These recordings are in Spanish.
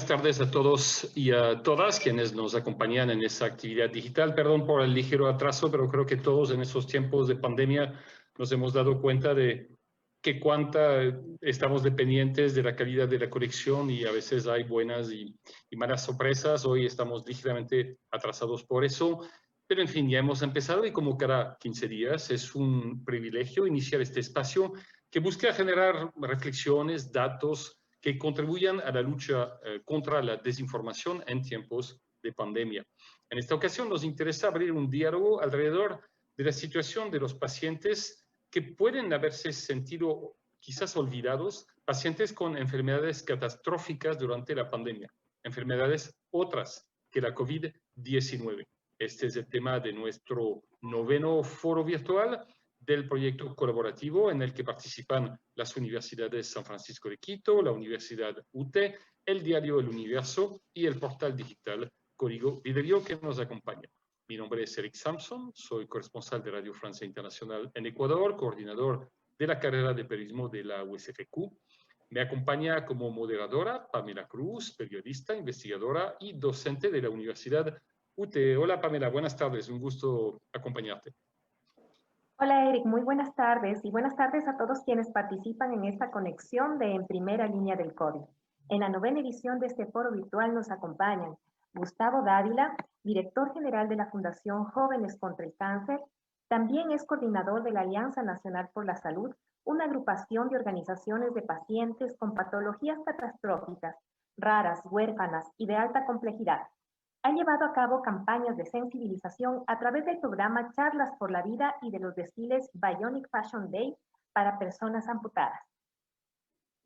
Buenas tardes a todos y a todas quienes nos acompañan en esta actividad digital. Perdón por el ligero atraso, pero creo que todos en esos tiempos de pandemia nos hemos dado cuenta de que cuánta estamos dependientes de la calidad de la conexión y a veces hay buenas y malas sorpresas. Hoy estamos ligeramente atrasados por eso, pero en fin, ya hemos empezado y como cada 15 días es un privilegio iniciar este espacio que busca generar reflexiones, datos, que contribuyan a la lucha contra la desinformación en tiempos de pandemia. En esta ocasión nos interesa abrir un diálogo alrededor de la situación de los pacientes que pueden haberse sentido quizás olvidados, pacientes con enfermedades catastróficas durante la pandemia, enfermedades otras que la COVID-19. Este es el tema de nuestro 9º foro virtual del proyecto colaborativo en el que participan las universidades San Francisco de Quito, la Universidad UT, el diario El Universo y el portal digital Código Vidrio que nos acompaña. Mi nombre es Eric Samson, soy corresponsal de Radio Francia Internacional en Ecuador, coordinador de la carrera de periodismo de la USFQ. Me acompaña como moderadora Pamela Cruz, periodista, investigadora y docente de la Universidad UT. Hola Pamela, buenas tardes, un gusto acompañarte. Hola Eric, muy buenas tardes y buenas tardes a todos quienes participan en esta conexión de En Primera Línea del COVID. En la 9ª edición de este foro virtual nos acompañan Gustavo Dávila, director general de la Fundación Jóvenes contra el Cáncer, también es coordinador de la Alianza Nacional por la Salud, una agrupación de organizaciones de pacientes con patologías catastróficas, raras, huérfanas y de alta complejidad. Ha llevado a cabo campañas de sensibilización a través del programa Charlas por la Vida y de los desfiles Bionic Fashion Day para personas amputadas.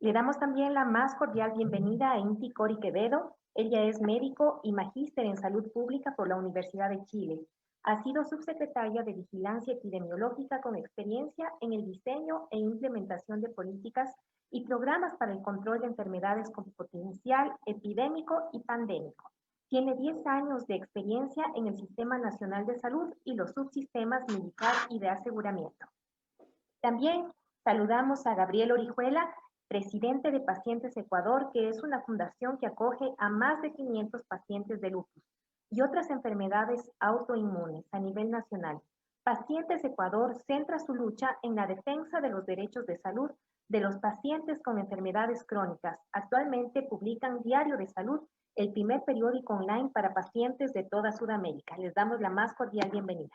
Le damos también la más cordial bienvenida a Inti Cori Quevedo. Ella es médico y magíster en salud pública por la Universidad de Chile. Ha sido subsecretaria de Vigilancia Epidemiológica con experiencia en el diseño e implementación de políticas y programas para el control de enfermedades con potencial epidémico y pandémico. Tiene 10 años de experiencia en el Sistema Nacional de Salud y los subsistemas militar y de aseguramiento. También saludamos a Gabriel Orihuela, presidente de Pacientes Ecuador, que es una fundación que acoge a más de 500 pacientes de lupus y otras enfermedades autoinmunes a nivel nacional. Pacientes Ecuador centra su lucha en la defensa de los derechos de salud de los pacientes con enfermedades crónicas. Actualmente publican Diario de Salud, el primer periódico online para pacientes de toda Sudamérica. Les damos la más cordial bienvenida.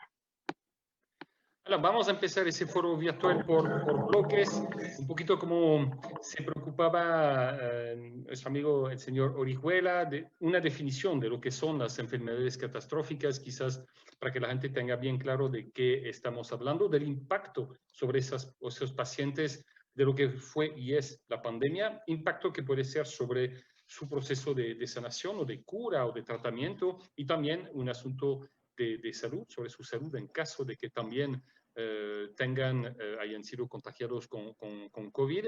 Vamos a empezar ese foro virtual por bloques, un poquito como se preocupaba nuestro amigo el señor Orihuela, de una definición de lo que son las enfermedades catastróficas, quizás para que la gente tenga bien claro de qué estamos hablando, del impacto sobre esos pacientes, de lo que fue y es la pandemia, impacto que puede ser sobre su proceso de sanación o de cura o de tratamiento, y también un asunto de salud, sobre su salud en caso de que también hayan sido contagiados con COVID.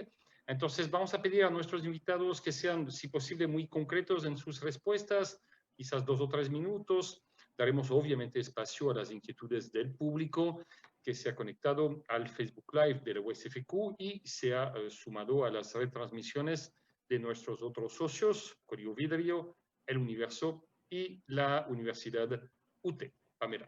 Entonces vamos a pedir a nuestros invitados que sean, si posible, muy concretos en sus respuestas, quizás 2 o 3 minutos. Daremos obviamente espacio a las inquietudes del público que se ha conectado al Facebook Live de la USFQ y se ha sumado a las retransmisiones de nuestros otros socios, Código Vidrio, El Universo y la Universidad UT. Pamela.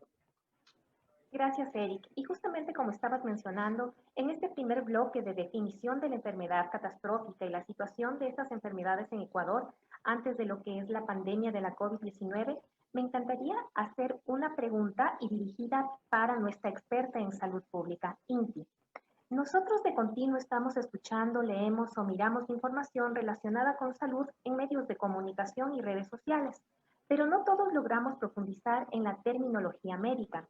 Gracias, Eric. Y justamente como estabas mencionando, en este primer bloque de definición de la enfermedad catastrófica y la situación de estas enfermedades en Ecuador antes de lo que es la pandemia de la COVID-19, me encantaría hacer una pregunta y dirigida para nuestra experta en salud pública, Inti. Nosotros de continuo estamos escuchando, leemos o miramos información relacionada con salud en medios de comunicación y redes sociales, pero no todos logramos profundizar en la terminología médica.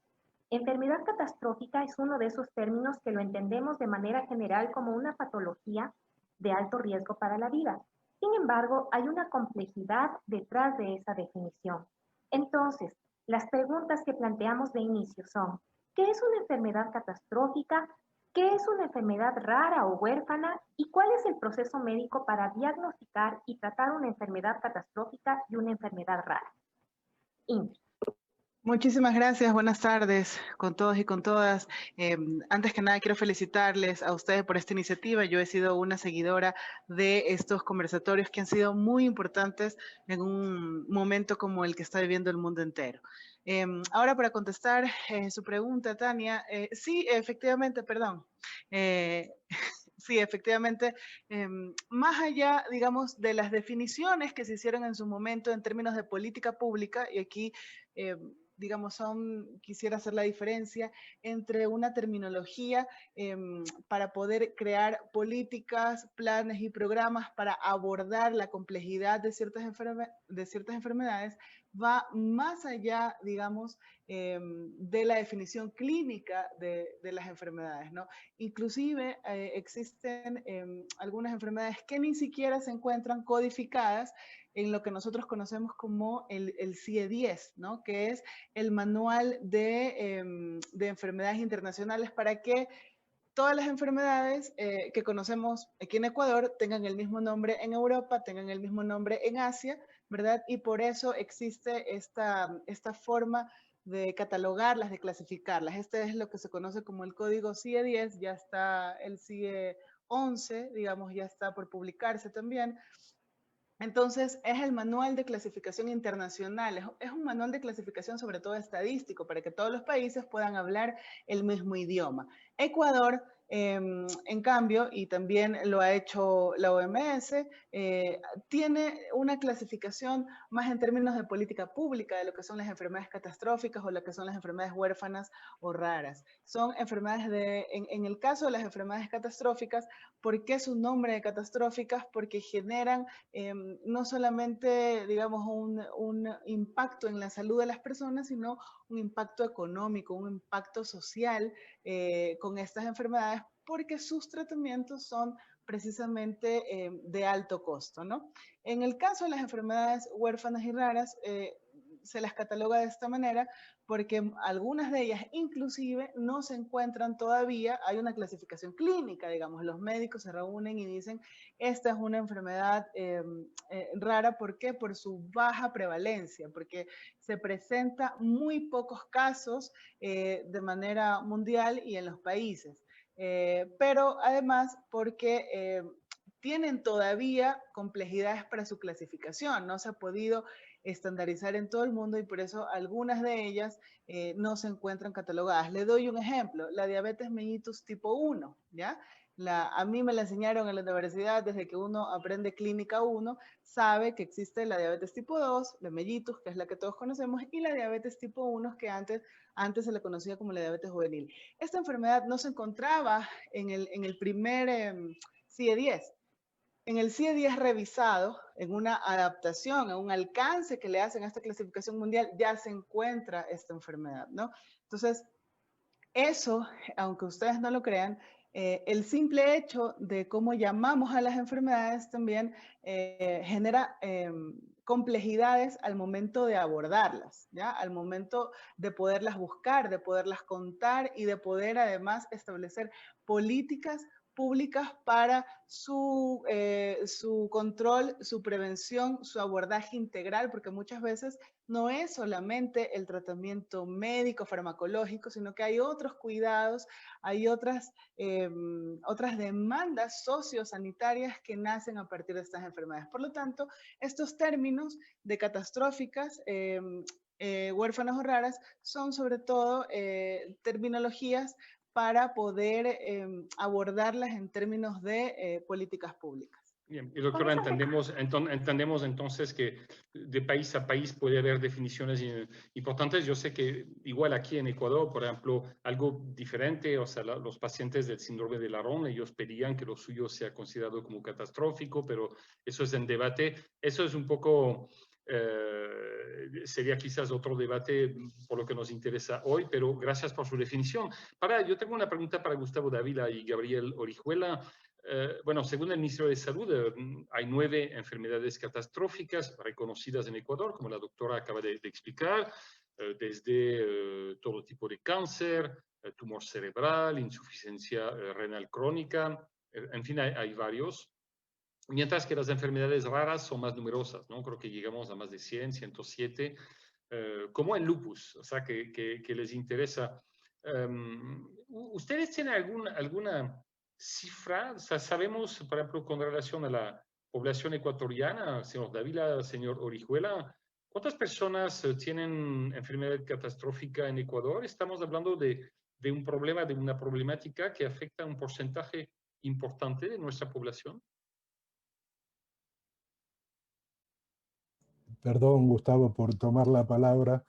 Enfermedad catastrófica es uno de esos términos que lo entendemos de manera general como una patología de alto riesgo para la vida. Sin embargo, hay una complejidad detrás de esa definición. Entonces, las preguntas que planteamos de inicio son: ¿qué es una enfermedad catastrófica? ¿Qué es una enfermedad rara o huérfana? ¿Y cuál es el proceso médico para diagnosticar y tratar una enfermedad catastrófica y una enfermedad rara? Inti. Muchísimas gracias, buenas tardes con todos y con todas. Antes que nada quiero felicitarles a ustedes por esta iniciativa. Yo he sido una seguidora de estos conversatorios que han sido muy importantes en un momento como el que está viviendo el mundo entero. Ahora para contestar su pregunta, Tania, sí, efectivamente, perdón. Sí, efectivamente, más allá, digamos, de las definiciones que se hicieron en su momento en términos de política pública, y aquí digamos, quisiera hacer la diferencia entre una terminología para poder crear políticas, planes y programas para abordar la complejidad de ciertas enfermedades, va más allá, digamos, de la definición clínica de las enfermedades, ¿no? Inclusive existen algunas enfermedades que ni siquiera se encuentran codificadas en lo que nosotros conocemos como el CIE-10, ¿no? Que es el manual de enfermedades internacionales para que todas las enfermedades que conocemos aquí en Ecuador tengan el mismo nombre en Europa, tengan el mismo nombre en Asia, ¿verdad? Y por eso existe esta forma de catalogarlas, de clasificarlas. Este es lo que se conoce como el código CIE-10, ya está el CIE-11, digamos, ya está por publicarse también. Entonces, es el manual de clasificación internacional, es un manual de clasificación sobre todo estadístico para que todos los países puedan hablar el mismo idioma. Ecuador, en cambio, y también lo ha hecho la OMS, tiene una clasificación más en términos de política pública de lo que son las enfermedades catastróficas o lo que son las enfermedades huérfanas o raras. Son enfermedades en el caso de las enfermedades catastróficas, ¿por qué su nombre de catastróficas? Porque generan no solamente, digamos, un impacto en la salud de las personas, sino un impacto económico, un impacto social con estas enfermedades, porque sus tratamientos son precisamente de alto costo, ¿no? En el caso de las enfermedades huérfanas y raras, se las cataloga de esta manera porque algunas de ellas inclusive no se encuentran todavía, hay una clasificación clínica, digamos, los médicos se reúnen y dicen, esta es una enfermedad rara, ¿por qué? Por su baja prevalencia, porque se presenta muy pocos casos de manera mundial y en los países, pero además porque tienen todavía complejidades para su clasificación, no se ha podido estandarizar en todo el mundo y por eso algunas de ellas no se encuentran catalogadas. Le doy un ejemplo, la diabetes mellitus tipo 1, ¿ya? A mí me la enseñaron en la universidad desde que uno aprende clínica 1, sabe que existe la diabetes tipo 2, la mellitus, que es la que todos conocemos, y la diabetes tipo 1, que antes se le conocía como la diabetes juvenil. Esta enfermedad no se encontraba en el primer CIE-10. En el CIE-10 revisado, en una adaptación, en un alcance que le hacen a esta clasificación mundial, ya se encuentra esta enfermedad, ¿no? Entonces, eso, aunque ustedes no lo crean, el simple hecho de cómo llamamos a las enfermedades también genera complejidades al momento de abordarlas, ¿ya? Al momento de poderlas buscar, de poderlas contar y de poder además establecer políticas públicas para su control, su prevención, su abordaje integral, porque muchas veces no es solamente el tratamiento médico, farmacológico, sino que hay otros cuidados, hay otras demandas sociosanitarias que nacen a partir de estas enfermedades. Por lo tanto, estos términos de catastróficas, huérfanas o raras, son sobre todo terminologías para poder abordarlas en términos de políticas públicas. Bien, y doctora, entendemos entonces que de país a país puede haber definiciones importantes. Yo sé que igual aquí en Ecuador, por ejemplo, algo diferente, o sea, los pacientes del síndrome de Laron, ellos pedían que lo suyo sea considerado como catastrófico, pero eso es en debate. Eso es un poco, sería quizás otro debate por lo que nos interesa hoy, pero gracias por su definición. Yo tengo una pregunta para Gustavo Dávila y Gabriel Orihuela. Bueno, según el Ministerio de Salud, hay 9 enfermedades catastróficas reconocidas en Ecuador, como la doctora acaba de explicar, desde todo tipo de cáncer, tumor cerebral, insuficiencia renal crónica, en fin, hay varios. Mientras que las enfermedades raras son más numerosas, ¿no? Creo que llegamos a más de 100, 107. como el lupus, o sea, que les interesa. ¿Ustedes tienen alguna cifra? O sea, sabemos, por ejemplo, con relación a la población ecuatoriana, señor Dávila, señor Orihuela, ¿cuántas personas tienen enfermedad catastrófica en Ecuador? Estamos hablando de un problema, de una problemática que afecta a un porcentaje importante de nuestra población. Perdón, Gustavo, por tomar la palabra.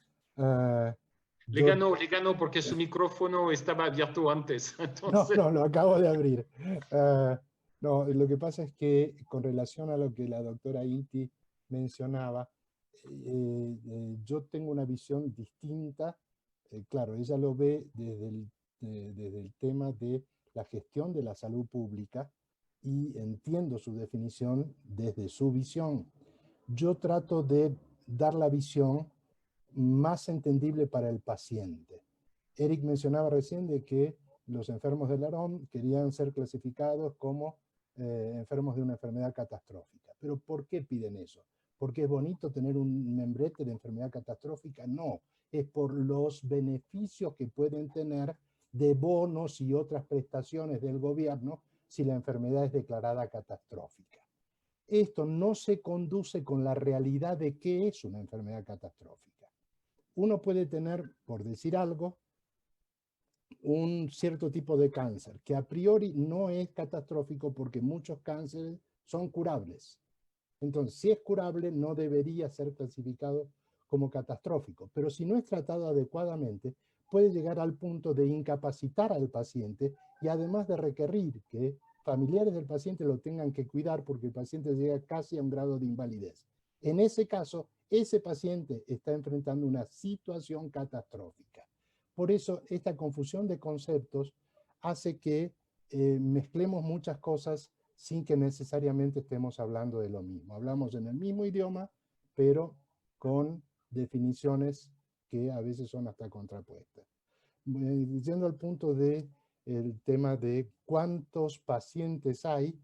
Le ganó porque su micrófono estaba abierto antes. Entonces... No, lo acabo de abrir. No, lo que pasa es que con relación a lo que la doctora Inti mencionaba, yo tengo una visión distinta. Claro, ella lo ve desde el tema de la gestión de la salud pública y entiendo su definición desde su visión. Yo trato de dar la visión más entendible para el paciente. Eric mencionaba recién de que los enfermos del AROM querían ser clasificados como enfermos de una enfermedad catastrófica. ¿Pero por qué piden eso? ¿Porque es bonito tener un membrete de enfermedad catastrófica? No, es por los beneficios que pueden tener de bonos y otras prestaciones del gobierno si la enfermedad es declarada catastrófica. Esto no se conduce con la realidad de qué es una enfermedad catastrófica. Uno puede tener, por decir algo, un cierto tipo de cáncer, que a priori no es catastrófico porque muchos cánceres son curables. Entonces, si es curable, no debería ser clasificado como catastrófico. Pero si no es tratado adecuadamente, puede llegar al punto de incapacitar al paciente y además de requerir que familiares del paciente lo tengan que cuidar porque el paciente llega casi a un grado de invalidez. En ese caso, ese paciente está enfrentando una situación catastrófica. Por eso, esta confusión de conceptos hace que mezclemos muchas cosas sin que necesariamente estemos hablando de lo mismo. Hablamos en el mismo idioma, pero con definiciones que a veces son hasta contrapuestas. Yendo al punto del tema de cuántos pacientes hay,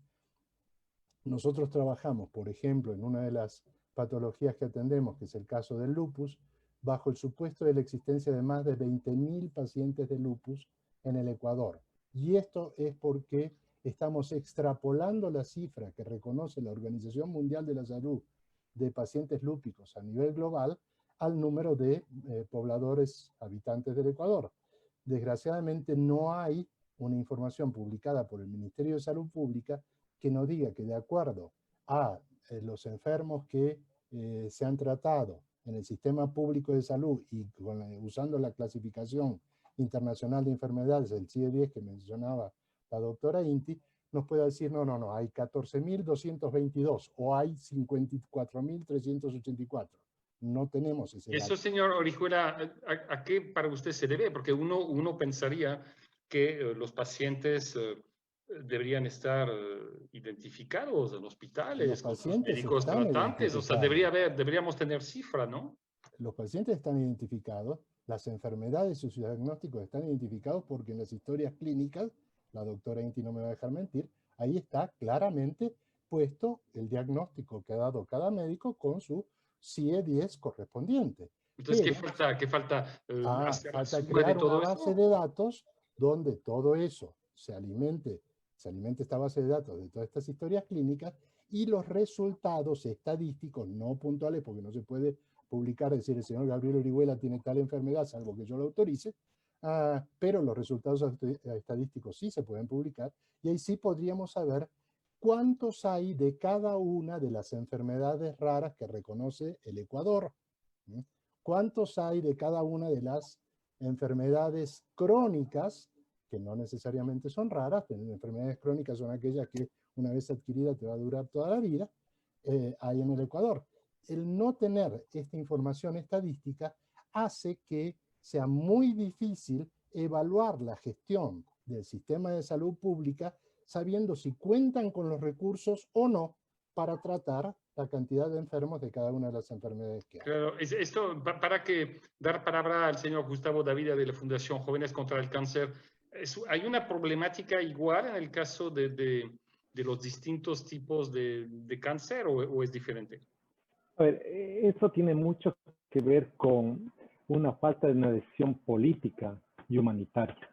nosotros trabajamos, por ejemplo, en una de las patologías que atendemos, que es el caso del lupus, bajo el supuesto de la existencia de más de 20.000 pacientes de lupus en el Ecuador. Y esto es porque estamos extrapolando la cifra que reconoce la Organización Mundial de la Salud de pacientes lúpicos a nivel global al número de pobladores habitantes del Ecuador. Desgraciadamente no hay una información publicada por el Ministerio de Salud Pública que nos diga que de acuerdo a los enfermos que se han tratado en el sistema público de salud y usando la clasificación internacional de enfermedades, el CIE-10 que mencionaba la doctora Inti, nos puede decir, no, hay 14.222 o hay 54.384. No tenemos ese dato. Eso, señor Orihuela, ¿a qué para usted se debe? Porque uno pensaría que los pacientes deberían estar identificados en hospitales, con sus médicos tratantes, o sea, deberíamos tener cifra, ¿no? Los pacientes están identificados, las enfermedades y sus diagnósticos están identificados porque en las historias clínicas, la doctora Inti no me va a dejar mentir, ahí está claramente puesto el diagnóstico que ha dado cada médico con su CIE-10 correspondiente. Entonces, ¿qué falta? Falta crear una base de datos donde todo eso se alimente esta base de datos de todas estas historias clínicas y los resultados estadísticos no puntuales, porque no se puede publicar, decir el señor Gabriel Orihuela tiene tal enfermedad, salvo que yo lo autorice, pero los resultados estadísticos sí se pueden publicar y ahí sí podríamos saber cuántos hay de cada una de las enfermedades raras que reconoce el Ecuador. ¿Cuántos hay de cada una de las enfermedades crónicas, que no necesariamente son raras, pero las enfermedades crónicas son aquellas que una vez adquirida te va a durar toda la vida, hay en el Ecuador? El no tener esta información estadística hace que sea muy difícil evaluar la gestión del sistema de salud pública sabiendo si cuentan con los recursos o no para tratar la cantidad de enfermos de cada una de las enfermedades que hay. Claro, esto para dar palabra al señor Gustavo Dávila de la Fundación Jóvenes contra el Cáncer. ¿Hay una problemática igual en el caso de los distintos tipos de cáncer o es diferente? A ver, eso tiene mucho que ver con una falta de una decisión política y humanitaria.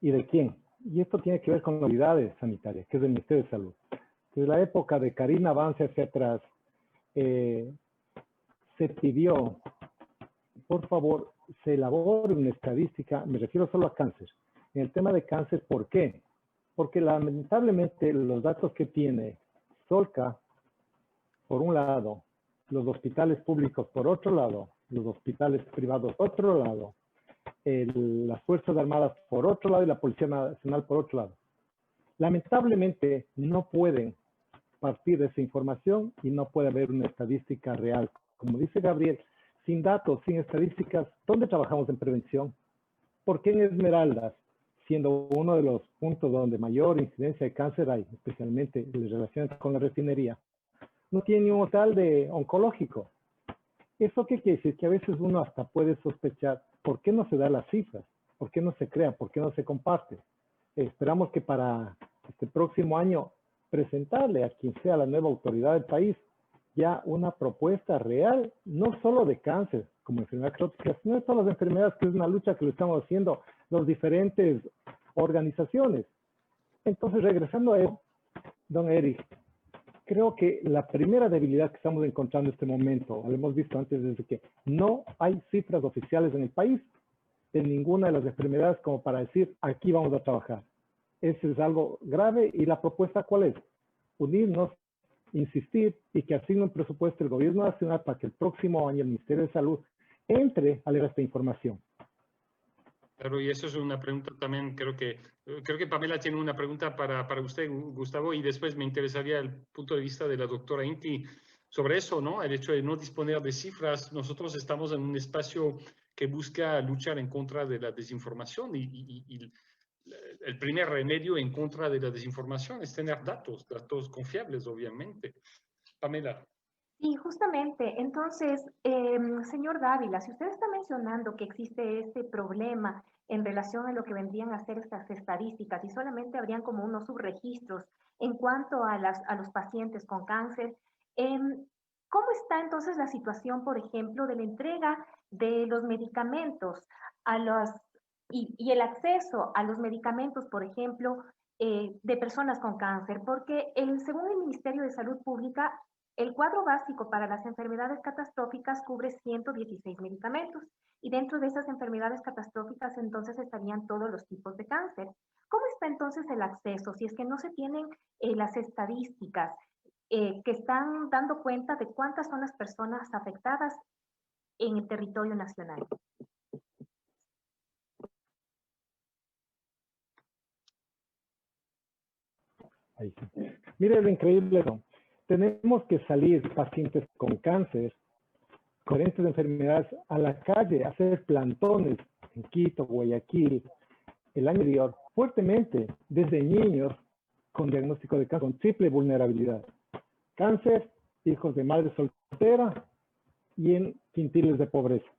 ¿Y de quién? Y esto tiene que ver con la autoridad sanitaria, que es del Ministerio de Salud. Desde la época de Karina Vance hacia atrás, se pidió, por favor, se elabore una estadística, me refiero solo a cáncer. En el tema de cáncer, ¿por qué? Porque lamentablemente los datos que tiene Solca, por un lado, los hospitales públicos por otro lado, los hospitales privados por otro lado, las Fuerzas Armadas por otro lado y la Policía Nacional por otro lado. Lamentablemente no pueden partir de esa información y no puede haber una estadística real. Como dice Gabriel, sin datos, sin estadísticas, ¿dónde trabajamos en prevención? ¿Por qué en Esmeraldas, siendo uno de los puntos donde mayor incidencia de cáncer hay, especialmente en relación con la refinería, no tiene ni un hospital oncológico? ¿Eso qué quiere decir? Que a veces uno hasta puede sospechar por qué no se da las cifras, por qué no se crea, por qué no se comparte. Esperamos que para este próximo año presentarle a quien sea la nueva autoridad del país ya una propuesta real, no solo de cáncer como enfermedad crónica, sino de todas las enfermedades, que es una lucha que lo estamos haciendo las diferentes organizaciones. Entonces, regresando a él, don Eric, creo que la primera debilidad que estamos encontrando en este momento, lo hemos visto antes, es que no hay cifras oficiales en el país de ninguna de las enfermedades como para decir, aquí vamos a trabajar. Eso es algo grave. ¿Y la propuesta cuál es? Unirnos, insistir y que asigne un presupuesto el gobierno nacional para que el próximo año el Ministerio de Salud entre a leer esta información. Claro, y eso es una pregunta también, creo que Pamela tiene una pregunta para usted, Gustavo, y después me interesaría el punto de vista de la doctora Inti sobre eso, ¿no? El hecho de no disponer de cifras. Nosotros estamos en un espacio que busca luchar en contra de la desinformación y el primer remedio en contra de la desinformación es tener datos confiables, obviamente. Pamela. Sí, justamente. Entonces, señor Dávila, si usted está mencionando que existe este problema en relación a lo que vendrían a ser estas estadísticas y solamente habrían como unos subregistros en cuanto a los pacientes con cáncer, ¿cómo está entonces la situación, por ejemplo, de la entrega de los medicamentos a y el acceso a los medicamentos, por ejemplo, de personas con cáncer? Porque según el Ministerio de Salud Pública, el cuadro básico para las enfermedades catastróficas cubre 116 medicamentos y dentro de esas enfermedades catastróficas entonces estarían todos los tipos de cáncer. ¿Cómo está entonces el acceso si es que no se tienen las estadísticas que están dando cuenta de cuántas son las personas afectadas en el territorio nacional? Ahí sí. Mire, lo increíble, ¿no? Tenemos que salir pacientes con cáncer, con diferentes enfermedades, a la calle, a hacer plantones en Quito, Guayaquil, el año anterior, fuertemente, desde niños con diagnóstico de cáncer, con triple vulnerabilidad. Cáncer, hijos de madre soltera y en quintiles de pobreza.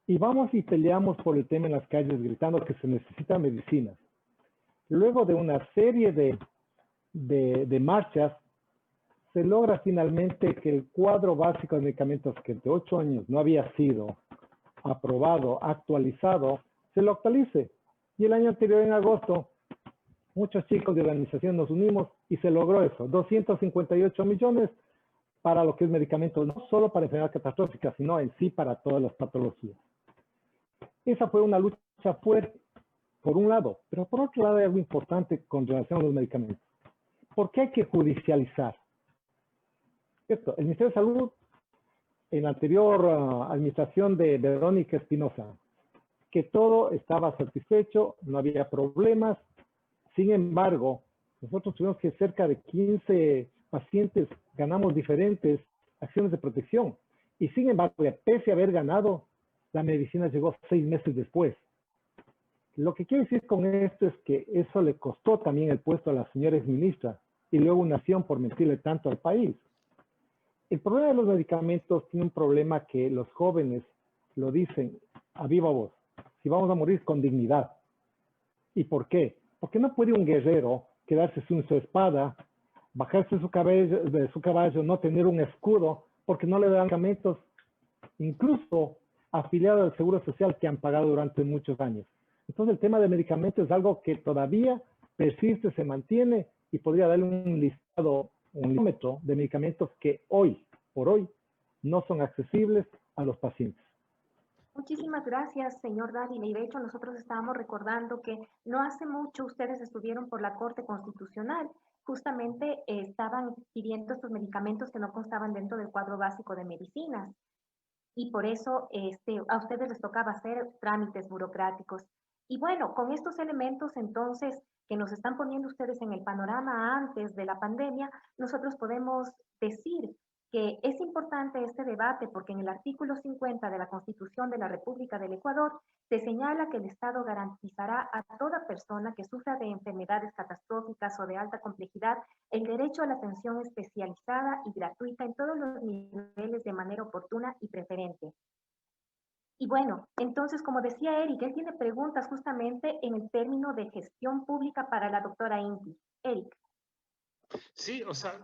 Y vamos y peleamos por el tema en las calles gritando que se necesitan medicinas. Luego de una serie de marchas, se logra finalmente que el cuadro básico de medicamentos que de 8 años no había sido aprobado, actualizado, se lo actualice. Y el año anterior, en agosto, muchos chicos de organización nos unimos y se logró eso, 258 millones para lo que es medicamentos, no solo para enfermedad catastrófica, sino en sí para todas las patologías. Esa fue una lucha fuerte, por un lado, pero por otro lado hay algo importante con relación a los medicamentos. ¿Por qué hay que judicializar? Esto, el Ministerio de Salud, en la anterior administración de Verónica Espinosa, que todo estaba satisfecho, no había problemas. Sin embargo, nosotros tuvimos que cerca de 15 pacientes ganamos diferentes acciones de protección. Y sin embargo, pese a haber ganado, la medicina llegó 6 meses después. Lo que quiero decir con esto es que eso le costó también el puesto a la señora exministra y luego una acción por mentirle tanto al país. El problema de los medicamentos tiene un problema que los jóvenes lo dicen a viva voz. Si vamos a morir con dignidad. ¿Y por qué? Porque no puede un guerrero quedarse sin su espada, bajarse de su caballo, no tener un escudo, porque no le dan medicamentos incluso afiliados al Seguro Social que han pagado durante muchos años. Entonces el tema de medicamentos es algo que todavía persiste, se mantiene y podría darle un listado, un límite de medicamentos que hoy por hoy no son accesibles a los pacientes. Muchísimas gracias, señor Dávila. Y de hecho, nosotros estábamos recordando que no hace mucho ustedes estuvieron por la Corte Constitucional. Justamente estaban pidiendo estos medicamentos que no constaban dentro del cuadro básico de medicinas. Y por eso a ustedes les tocaba hacer trámites burocráticos. Y bueno, con estos elementos entonces que nos están poniendo ustedes en el panorama antes de la pandemia, nosotros podemos decir que es importante este debate porque en el artículo 50 de la Constitución de la República del Ecuador se señala que el Estado garantizará a toda persona que sufra de enfermedades catastróficas o de alta complejidad el derecho a la atención especializada y gratuita en todos los niveles de manera oportuna y preferente. Y bueno, entonces, como decía Eric, él tiene preguntas justamente en el término de gestión pública para la doctora Inti. Eric. Sí, o sea,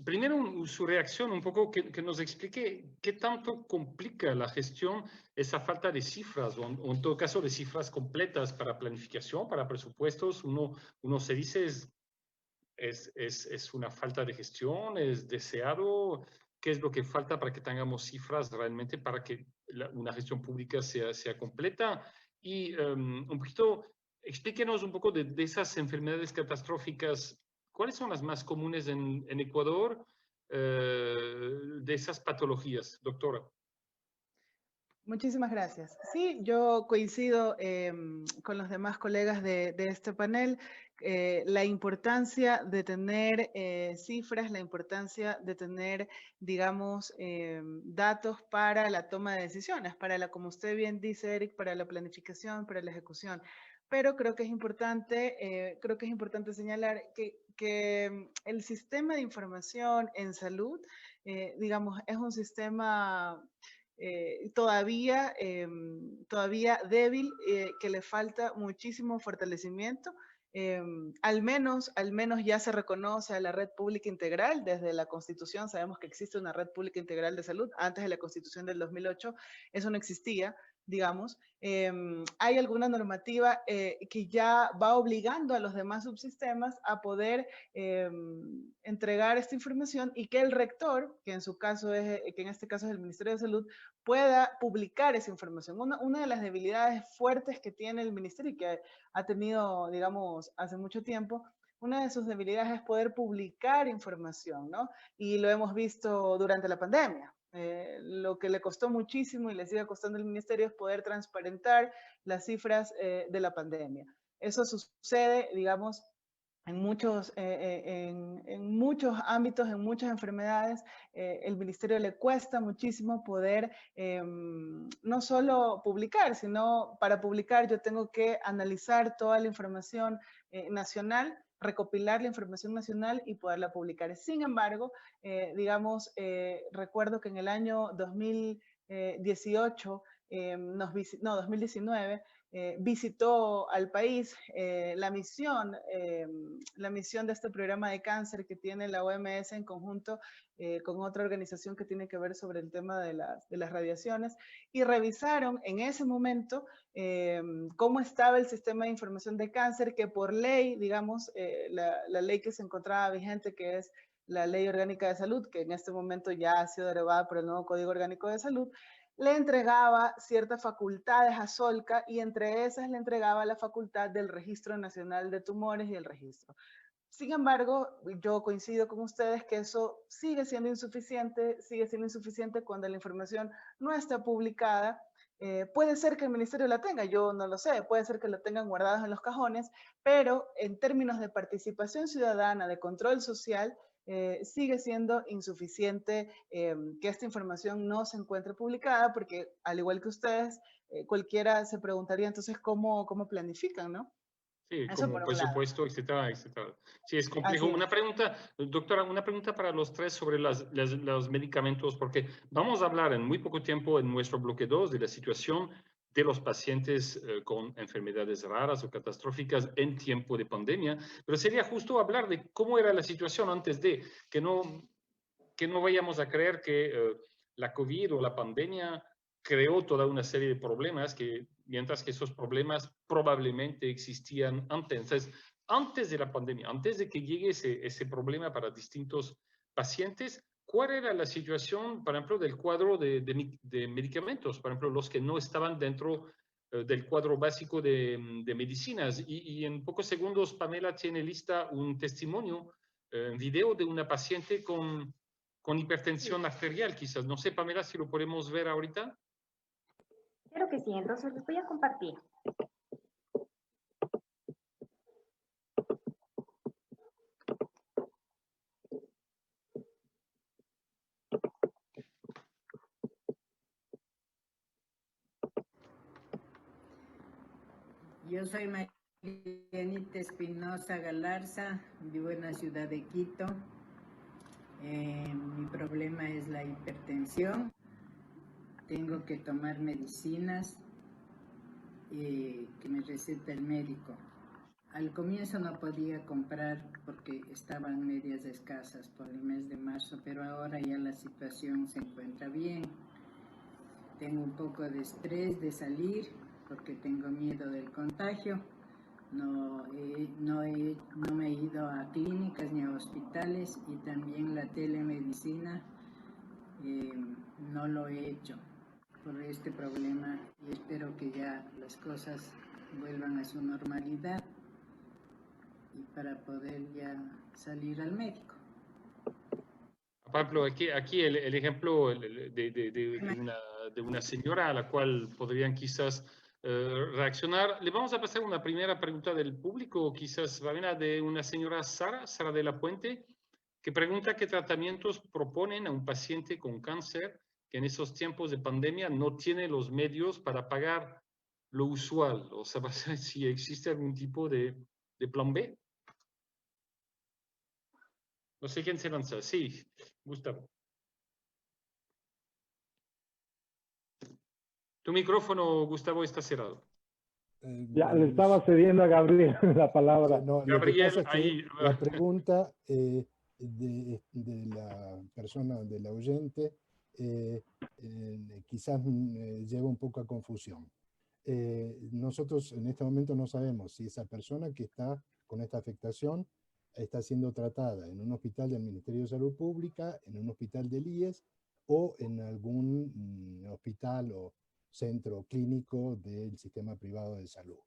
primero su reacción un poco que nos explique qué tanto complica la gestión esa falta de cifras o en todo caso de cifras completas para planificación, para presupuestos. Uno se dice es una falta de gestión, es deseado. ¿Qué es lo que falta para que tengamos cifras realmente para que una gestión pública sea completa? Y un poquito, explíquenos un poco de esas enfermedades catastróficas. ¿Cuáles son las más comunes en Ecuador de esas patologías, doctora? Muchísimas gracias. Sí, yo coincido con los demás colegas de este panel. La importancia de tener cifras, la importancia de tener, digamos, datos para la toma de decisiones, como usted bien dice, Eric, para la planificación, para la ejecución. Pero creo que es importante señalar que el sistema de información en salud, digamos, es un sistema todavía débil, que le falta muchísimo fortalecimiento. Al menos ya se reconoce a la red pública integral. Desde la Constitución sabemos que existe una red pública integral de salud. Antes de la Constitución del 2008 eso no existía, digamos. Hay alguna normativa que ya va obligando a los demás subsistemas a poder entregar esta información y que el rector, que en este caso es el Ministerio de Salud, pueda publicar esa información. Una de las debilidades fuertes que tiene el ministerio y que ha tenido, digamos, hace mucho tiempo, una de sus debilidades es poder publicar información, ¿no? Y lo hemos visto durante la pandemia. Lo que le costó muchísimo y le sigue costando al ministerio es poder transparentar las cifras de la pandemia. Eso sucede, digamos, en muchos ámbitos, en muchas enfermedades. El ministerio le cuesta muchísimo poder no solo publicar, sino para publicar yo tengo que analizar toda la información nacional, recopilar la información nacional y poderla publicar. Sin embargo, digamos, recuerdo que en el año 2018, 2019, visitó al país la misión de este programa de cáncer que tiene la OMS en conjunto con otra organización que tiene que ver sobre el tema de las radiaciones, y revisaron en ese momento cómo estaba el sistema de información de cáncer, que por ley, digamos, la ley que se encontraba vigente, que es la Ley Orgánica de Salud, que en este momento ya ha sido derogada por el nuevo Código Orgánico de Salud, le entregaba ciertas facultades a Solca, y entre esas le entregaba la facultad del Registro Nacional de Tumores y el registro. Sin embargo, yo coincido con ustedes que eso sigue siendo insuficiente cuando la información no está publicada. Puede ser que el ministerio la tenga, yo no lo sé, puede ser que la tengan guardados en los cajones, pero en términos de participación ciudadana, de control social, sigue siendo insuficiente que esta información no se encuentre publicada, porque al igual que ustedes, cualquiera se preguntaría entonces cómo planifican, ¿no? Sí, Eso como por un presupuesto, etcétera, etcétera. Sí, es complejo. Así es. Una pregunta, doctora, una pregunta para los tres sobre los medicamentos, porque vamos a hablar en muy poco tiempo en nuestro bloque 2 de la situación de los pacientes con enfermedades raras o catastróficas en tiempo de pandemia, pero sería justo hablar de cómo era la situación antes de, que no vayamos a creer que la COVID o la pandemia creó toda una serie de problemas que, mientras que esos problemas probablemente existían antes. Entonces, antes de la pandemia, antes de que llegue ese problema para distintos pacientes, ¿cuál era la situación, por ejemplo, del cuadro de medicamentos? Por ejemplo, los que no estaban dentro del cuadro básico de medicinas. Y en pocos segundos, Pamela tiene lista un testimonio en video de una paciente con hipertensión arterial, quizás. No sé, Pamela, si lo podemos ver ahorita. Claro que sí, entonces les voy a compartir. Yo soy Marianita Espinosa Galarza, vivo en la ciudad de Quito. Mi problema es la hipertensión. Tengo que tomar medicinas que me receta el médico. Al comienzo no podía comprar porque estaban medias escasas por el mes de marzo, pero ahora ya la situación se encuentra bien. Tengo un poco de estrés de salir porque tengo miedo del contagio. No me he ido a clínicas ni a hospitales, y también la telemedicina no lo he hecho por este problema, y espero que ya las cosas vuelvan a su normalidad y para poder ya salir al médico. Pablo, aquí el ejemplo de una señora a la cual podrían quizás reaccionar. Le vamos a pasar una primera pregunta del público, quizás va a venir de una señora Sara de la Puente, que pregunta qué tratamientos proponen a un paciente con cáncer que en esos tiempos de pandemia no tiene los medios para pagar lo usual. O sea, si existe algún tipo de plan B. No sé quién se lanza. Sí, Gustavo. Tu micrófono, Gustavo, está cerrado. Ya le estaba cediendo a Gabriel la palabra. No, Gabriel, lo que pasa es ahí. que la pregunta de la persona, del oyente, quizás lleva un poco a confusión. Nosotros en este momento no sabemos si esa persona que está con esta afectación está siendo tratada en un hospital del Ministerio de Salud Pública, en un hospital del IES o en algún hospital o centro clínico del sistema privado de salud.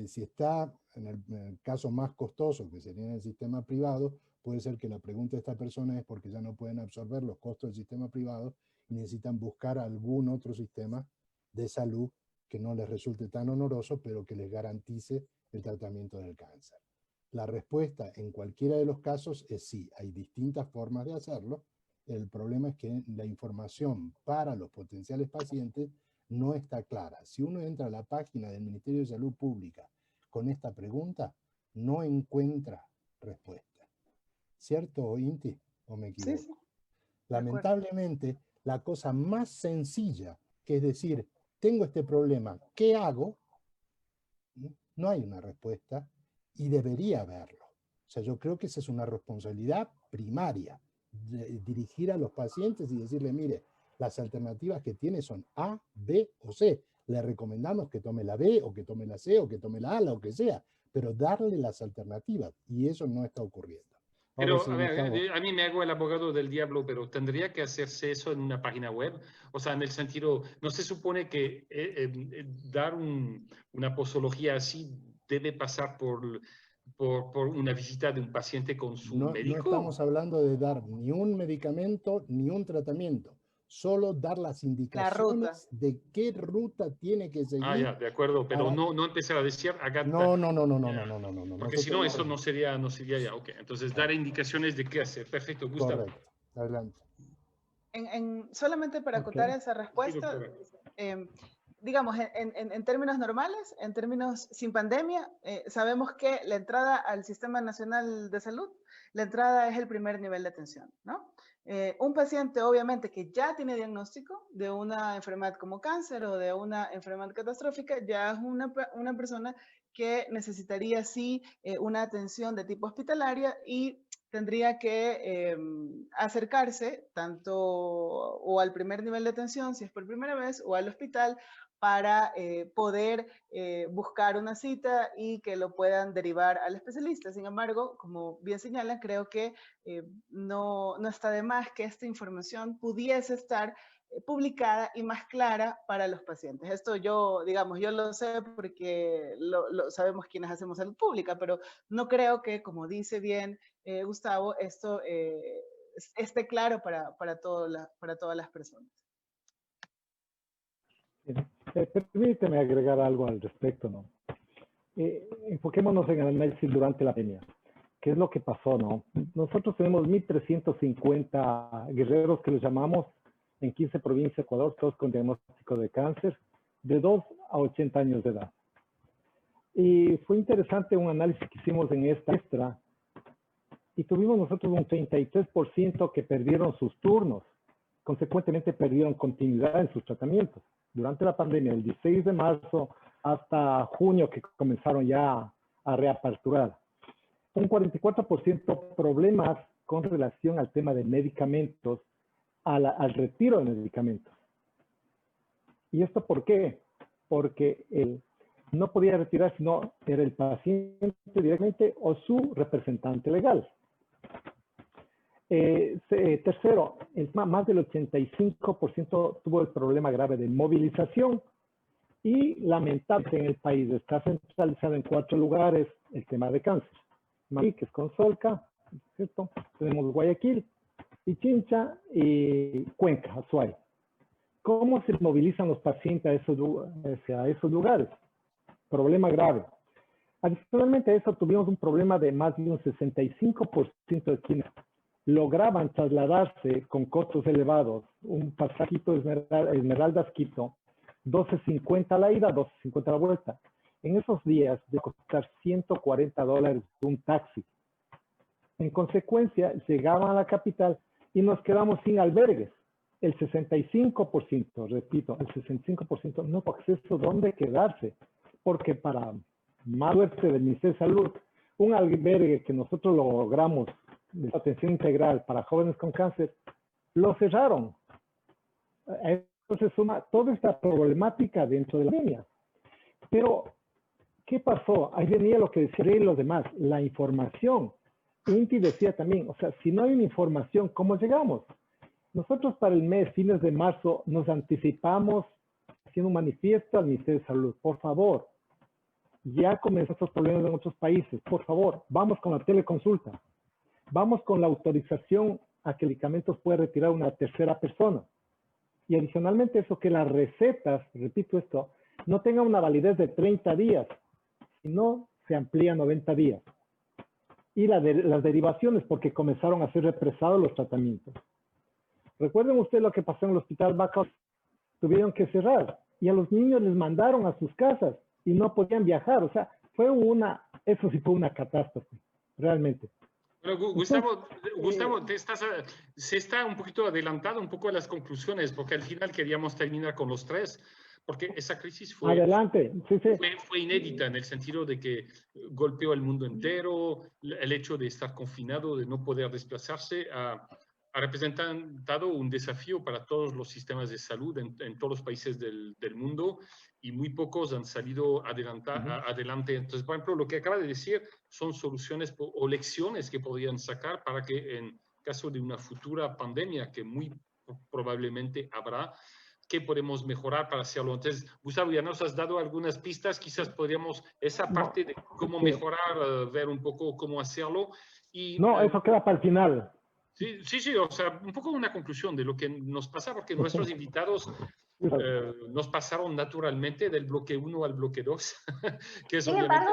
Si está en el caso más costoso, que sería en el sistema privado, puede ser que la pregunta de esta persona es porque ya no pueden absorber los costos del sistema privado y necesitan buscar algún otro sistema de salud que no les resulte tan oneroso, pero que les garantice el tratamiento del cáncer. La respuesta en cualquiera de los casos es sí, hay distintas formas de hacerlo. El problema es que la información para los potenciales pacientes no está clara. Si uno entra a la página del Ministerio de Salud Pública con esta pregunta, no encuentra respuesta. ¿Cierto, Inti? ¿O me equivoco? Sí. Lamentablemente, la cosa más sencilla, que es decir, tengo este problema, ¿qué hago? No hay una respuesta y debería haberlo. O sea, yo creo que esa es una responsabilidad primaria, de dirigir a los pacientes y decirle, mire, las alternativas que tiene son A, B o C. Le recomendamos que tome la B o que tome la C o que tome la A, lo que sea, pero darle las alternativas, y eso no está ocurriendo. Pero, a ver, a mí me hago el abogado del diablo, pero ¿tendría que hacerse eso en una página web? O sea, en el sentido, ¿no se supone que dar una posología así debe pasar por una visita de un paciente con su médico? No estamos hablando de dar ni un medicamento ni un tratamiento, solo dar las indicaciones de qué ruta tiene que seguir. Ah, ya, de acuerdo, pero no empezar a decir... No. Porque si no, eso no sería ya, ok. Entonces, dar indicaciones de qué hacer. Perfecto, Gustavo. Correcto, adelante. Solamente para acotar esa respuesta, digamos, en términos normales, en términos sin pandemia, sabemos que la entrada al Sistema Nacional de Salud, la entrada es el primer nivel de atención, ¿no? Un paciente, obviamente, que ya tiene diagnóstico de una enfermedad como cáncer o de una enfermedad catastrófica, ya es una persona que necesitaría, sí, una atención de tipo hospitalaria y tendría que acercarse tanto o al primer nivel de atención, si es por primera vez, o al hospital para poder buscar una cita y que lo puedan derivar al especialista. Sin embargo, como bien señalan, creo que no está de más que esta información pudiese estar publicada y más clara para los pacientes. Esto yo, digamos, yo lo sé porque lo sabemos quienes hacemos salud pública, pero no creo que, como dice bien Gustavo, esto esté claro para todas las personas. Permíteme agregar algo al respecto, ¿no? Enfoquémonos en el análisis durante la pandemia. ¿Qué es lo que pasó, no? Nosotros tenemos 1.350 guerreros que los llamamos en 15 provincias de Ecuador, todos con diagnóstico de cáncer, de 2 a 80 años de edad. Y fue interesante un análisis que hicimos en esta muestra, y tuvimos nosotros un 33% que perdieron sus turnos, consecuentemente perdieron continuidad en sus tratamientos. Durante la pandemia, el 16 de marzo hasta junio, que comenzaron ya a reaperturar. Un 44% problemas con relación al tema de medicamentos, al retiro de medicamentos. ¿Y esto por qué? Porque no podía retirar si no era el paciente directamente o su representante legal. Tercero, más del 85% tuvo el problema grave de movilización y lamentablemente en el país está centralizado en 4 lugares el tema de cáncer. Madrid, que es con Solca, ¿cierto? Tenemos Guayaquil, Pichincha y Cuenca, Azuay. ¿Cómo se movilizan los pacientes a esos lugares? Problema grave. Adicionalmente a eso tuvimos un problema de más de un 65% de quienes lograban trasladarse con costos elevados, un pasajito Esmeraldas-Quito, 12.50 la ida, 12.50 la vuelta. En esos días de costar $140 un taxi. En consecuencia, llegaban a la capital y nos quedamos sin albergues. El 65%, repito, el 65% no tuvo acceso a dónde quedarse, porque para más suerte del Ministerio de Salud, un albergue que nosotros logramos de atención integral para jóvenes con cáncer, lo cerraron. A eso se suma toda esta problemática dentro de la pandemia. Pero, ¿qué pasó? Ahí venía lo que decían los demás, la información. Inti decía también, o sea, si no hay una información, ¿cómo llegamos? Nosotros para el mes, fines de marzo, nos anticipamos haciendo un manifiesto al Ministerio de Salud. Por favor, ya comenzó estos problemas en otros países. Por favor, vamos con la teleconsulta. Vamos con la autorización a que medicamentos pueda retirar una tercera persona. Y adicionalmente eso, que las recetas, repito esto, no tengan una validez de 30 días, sino se amplía a 90 días. Y las derivaciones, porque comenzaron a ser represados los tratamientos. Recuerden ustedes lo que pasó en el hospital Bacos, tuvieron que cerrar y a los niños les mandaron a sus casas y no podían viajar. O sea, eso sí fue una catástrofe, realmente. Bueno, Gustavo, se está un poquito adelantado un poco a las conclusiones, porque al final queríamos terminar con los 3, porque esa crisis fue inédita en el sentido de que golpeó al mundo entero. El hecho de estar confinado, de no poder desplazarse, ha representado un desafío para todos los sistemas de salud en todos los países del mundo, y muy pocos han salido adelante. Entonces, por ejemplo, lo que acaba de decir son soluciones o lecciones que podrían sacar para que en caso de una futura pandemia, que muy probablemente habrá, ¿qué podemos mejorar para hacerlo? Entonces, Gustavo, ya nos has dado algunas pistas, quizás podríamos, esa parte de cómo mejorar, ver un poco cómo hacerlo. Y, eso queda para el final. Sí, o sea, un poco una conclusión de lo que nos pasa, porque nuestros invitados nos pasaron naturalmente del bloque 1 al bloque 2. Que es sin embargo,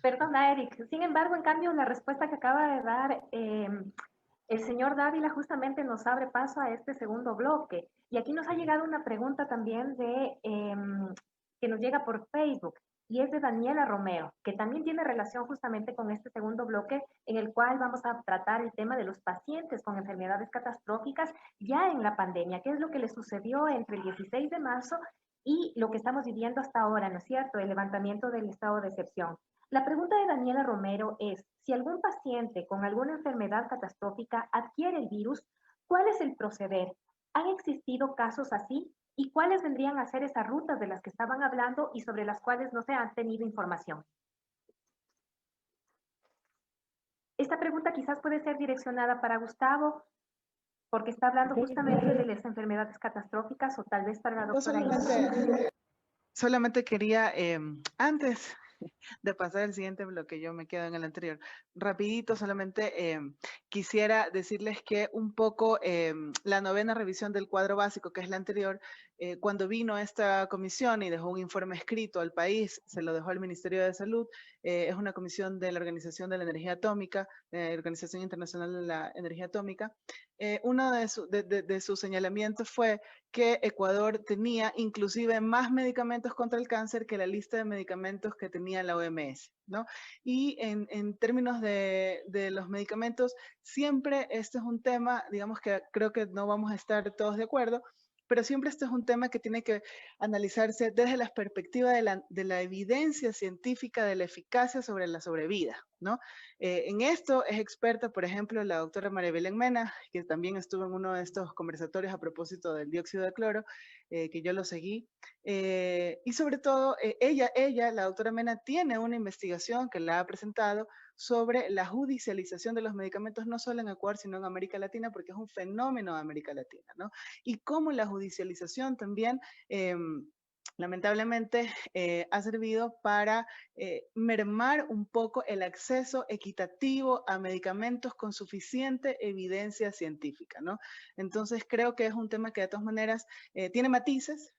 perdona Eric, sin embargo, en cambio, la respuesta que acaba de dar el señor Dávila justamente nos abre paso a este segundo bloque. Y aquí nos ha llegado una pregunta también que nos llega por Facebook, y es de Daniela Romeo, que también tiene relación justamente con este segundo bloque, en el cual vamos a tratar el tema de los pacientes con enfermedades catastróficas ya en la pandemia. ¿Qué es lo que les sucedió entre el 16 de marzo y lo que estamos viviendo hasta ahora, ¿no es cierto? El levantamiento del estado de excepción. La pregunta de Daniela Romero es, si algún paciente con alguna enfermedad catastrófica adquiere el virus, ¿cuál es el proceder? ¿Han existido casos así? ¿Y cuáles vendrían a ser esas rutas de las que estaban hablando y sobre las cuales no se han tenido información? Esta pregunta quizás puede ser direccionada para Gustavo, porque está hablando justamente de las enfermedades catastróficas, o tal vez para la doctora Isis. Solamente quería, antes de pasar al siguiente bloque, yo me quedo en el anterior. Rapidito, solamente quisiera decirles que un poco la 9ª revisión del cuadro básico, que es la anterior, cuando vino esta comisión y dejó un informe escrito al país, se lo dejó al Ministerio de Salud, es una comisión de la Organización de la Energía Atómica, Organización Internacional de la Energía Atómica. Uno de sus señalamientos fue que Ecuador tenía inclusive más medicamentos contra el cáncer que la lista de medicamentos que tenía la OMS, ¿no? Y en términos de los medicamentos, siempre este es un tema, digamos que creo que no vamos a estar todos de acuerdo, pero siempre este es un tema que tiene que analizarse desde la perspectiva de la evidencia científica de la eficacia sobre la sobrevida, ¿no? En esto es experta, por ejemplo, la doctora María Belén Mena, que también estuvo en uno de estos conversatorios a propósito del dióxido de cloro, que yo lo seguí. Y sobre todo, ella, la doctora Mena, tiene una investigación que la ha presentado sobre la judicialización de los medicamentos, no solo en Ecuador, sino en América Latina, porque es un fenómeno de América Latina, ¿no? Y cómo la judicialización también, lamentablemente, ha servido para mermar un poco el acceso equitativo a medicamentos con suficiente evidencia científica, ¿no? Entonces, creo que es un tema que de todas maneras tiene matices,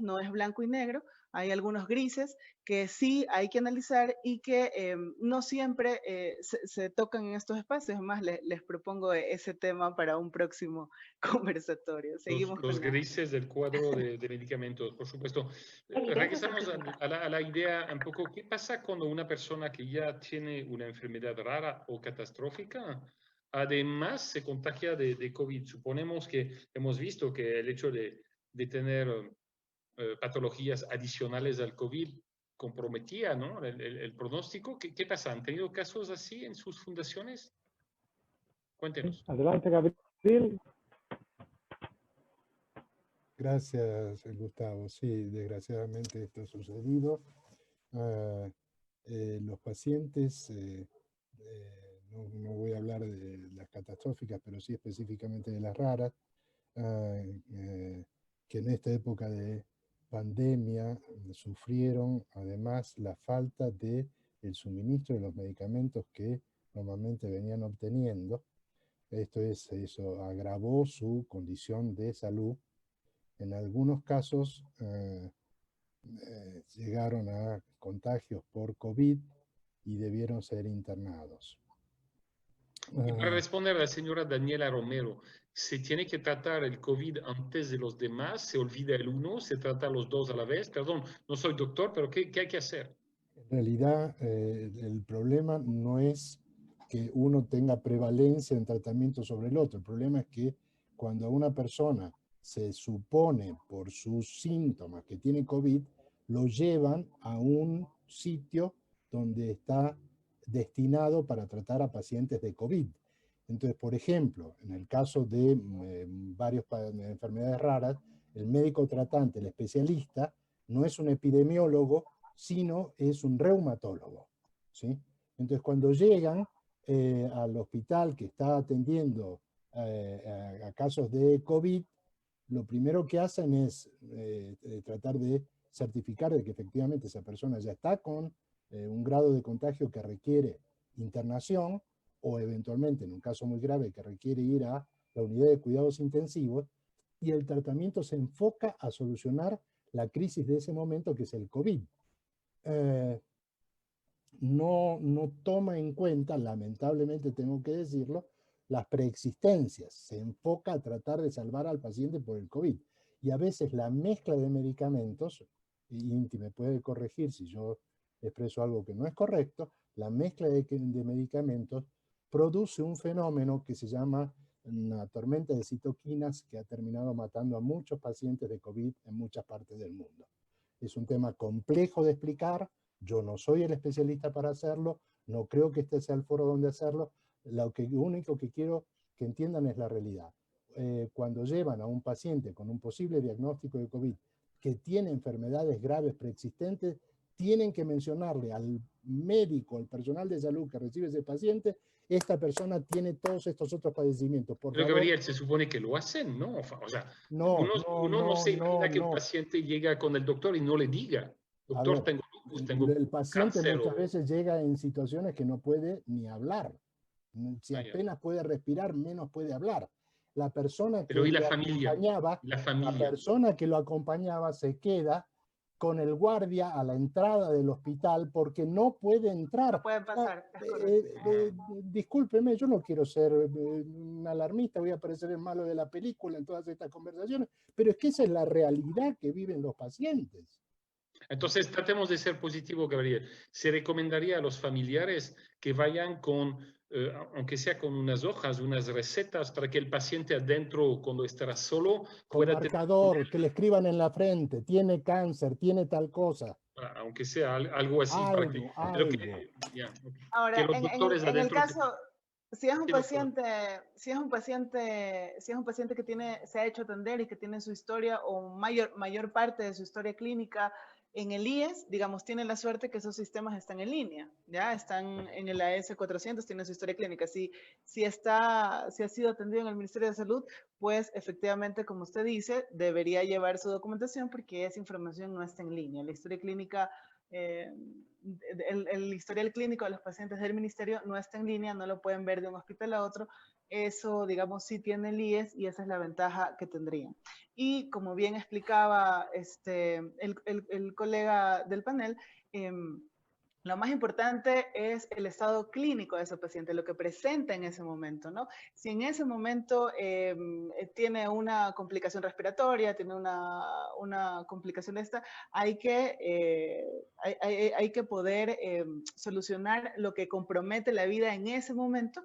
no es blanco y negro, hay algunos grises que sí hay que analizar y que no siempre se tocan en estos espacios. Más les propongo ese tema para un próximo conversatorio. Seguimos los grises del cuadro de medicamentos, por supuesto. Regresamos a la idea un poco, ¿qué pasa cuando una persona que ya tiene una enfermedad rara o catastrófica además se contagia de COVID? Suponemos que hemos visto que el hecho de tener patologías adicionales al COVID comprometía, ¿no?, el pronóstico. ¿Qué pasa? ¿Han tenido casos así en sus fundaciones? Cuéntenos. Adelante, Gabriel. Gracias, Gustavo. Sí, desgraciadamente esto ha sucedido. Los pacientes, no voy a hablar de las catastróficas, pero sí específicamente de las raras, que en esta época de pandemia sufrieron además la falta de el suministro de los medicamentos que normalmente venían obteniendo. Eso agravó su condición de salud. En algunos casos llegaron a contagios por COVID y debieron ser internados. Y para responder a la señora Daniela Romero, ¿se tiene que tratar el COVID antes de los demás? ¿Se olvida el uno? ¿Se trata los dos a la vez? Perdón, no soy doctor, pero ¿qué hay que hacer? En realidad, el problema no es que uno tenga prevalencia en tratamiento sobre el otro. El problema es que cuando a una persona se supone por sus síntomas que tiene COVID, lo llevan a un sitio donde está destinado para tratar a pacientes de COVID. Entonces, por ejemplo, en el caso de varias enfermedades raras, el médico tratante, el especialista, no es un epidemiólogo, sino es un reumatólogo, ¿sí? Entonces, cuando llegan al hospital que está atendiendo a casos de COVID, lo primero que hacen es tratar de certificar de que efectivamente esa persona ya está con un grado de contagio que requiere internación, o eventualmente, en un caso muy grave, que requiere ir a la unidad de cuidados intensivos, y el tratamiento se enfoca a solucionar la crisis de ese momento, que es el COVID. No toma en cuenta, lamentablemente tengo que decirlo, las preexistencias. Se enfoca a tratar de salvar al paciente por el COVID. Y a veces la mezcla de medicamentos, y Inti me puede corregir si yo expreso algo que no es correcto, la mezcla de medicamentos produce un fenómeno que se llama una tormenta de citoquinas que ha terminado matando a muchos pacientes de COVID en muchas partes del mundo. Es un tema complejo de explicar, yo no soy el especialista para hacerlo, no creo que este sea el foro donde hacerlo, lo único que quiero que entiendan es la realidad. Cuando llevan a un paciente con un posible diagnóstico de COVID que tiene enfermedades graves preexistentes, tienen que mencionarle al médico, al personal de salud que recibe ese paciente, esta persona tiene todos estos otros padecimientos. Por Pero favor, Gabriel, se supone que lo hacen, ¿no? O sea, no, uno no se imagina que un paciente llega con el doctor y no le diga, doctor, tengo lupus, tengo el paciente cáncer. Muchas veces llega en situaciones que no puede ni hablar. Si apenas puede respirar, menos puede hablar. La persona que Pero ¿y la lo familia? acompañaba, la persona que lo acompañaba se queda con el guardia a la entrada del hospital porque no puede entrar. No pueden pasar. Discúlpeme, yo no quiero ser un alarmista, voy a parecer el malo de la película en todas estas conversaciones, pero es que esa es la realidad que viven los pacientes. Entonces, tratemos de ser positivo, Gabriel. Se recomendaría a los familiares que vayan con, aunque sea con unas hojas, unas recetas, para que el paciente adentro, cuando estará solo, con marcador, que le escriban en la frente, tiene cáncer, tiene tal cosa. Aunque sea algo así. Algo. Ahora, que los doctores en el caso, si es un paciente que se ha hecho atender y que tiene su historia o mayor parte de su historia clínica en el IES, digamos, tiene la suerte que esos sistemas están en línea, ya están en el AS400, tiene su historia clínica. Si ha sido atendido en el Ministerio de Salud, pues efectivamente, como usted dice, debería llevar su documentación porque esa información no está en línea. La historia clínica, el historial clínico de los pacientes del ministerio no está en línea, no lo pueden ver de un hospital a otro. Eso, digamos, sí tiene el IES y esa es la ventaja que tendrían. Y como bien explicaba el colega del panel, lo más importante es el estado clínico de ese paciente, lo que presenta en ese momento, ¿no? Si en ese momento tiene una complicación respiratoria, tiene una complicación de esta, hay que poder solucionar lo que compromete la vida en ese momento,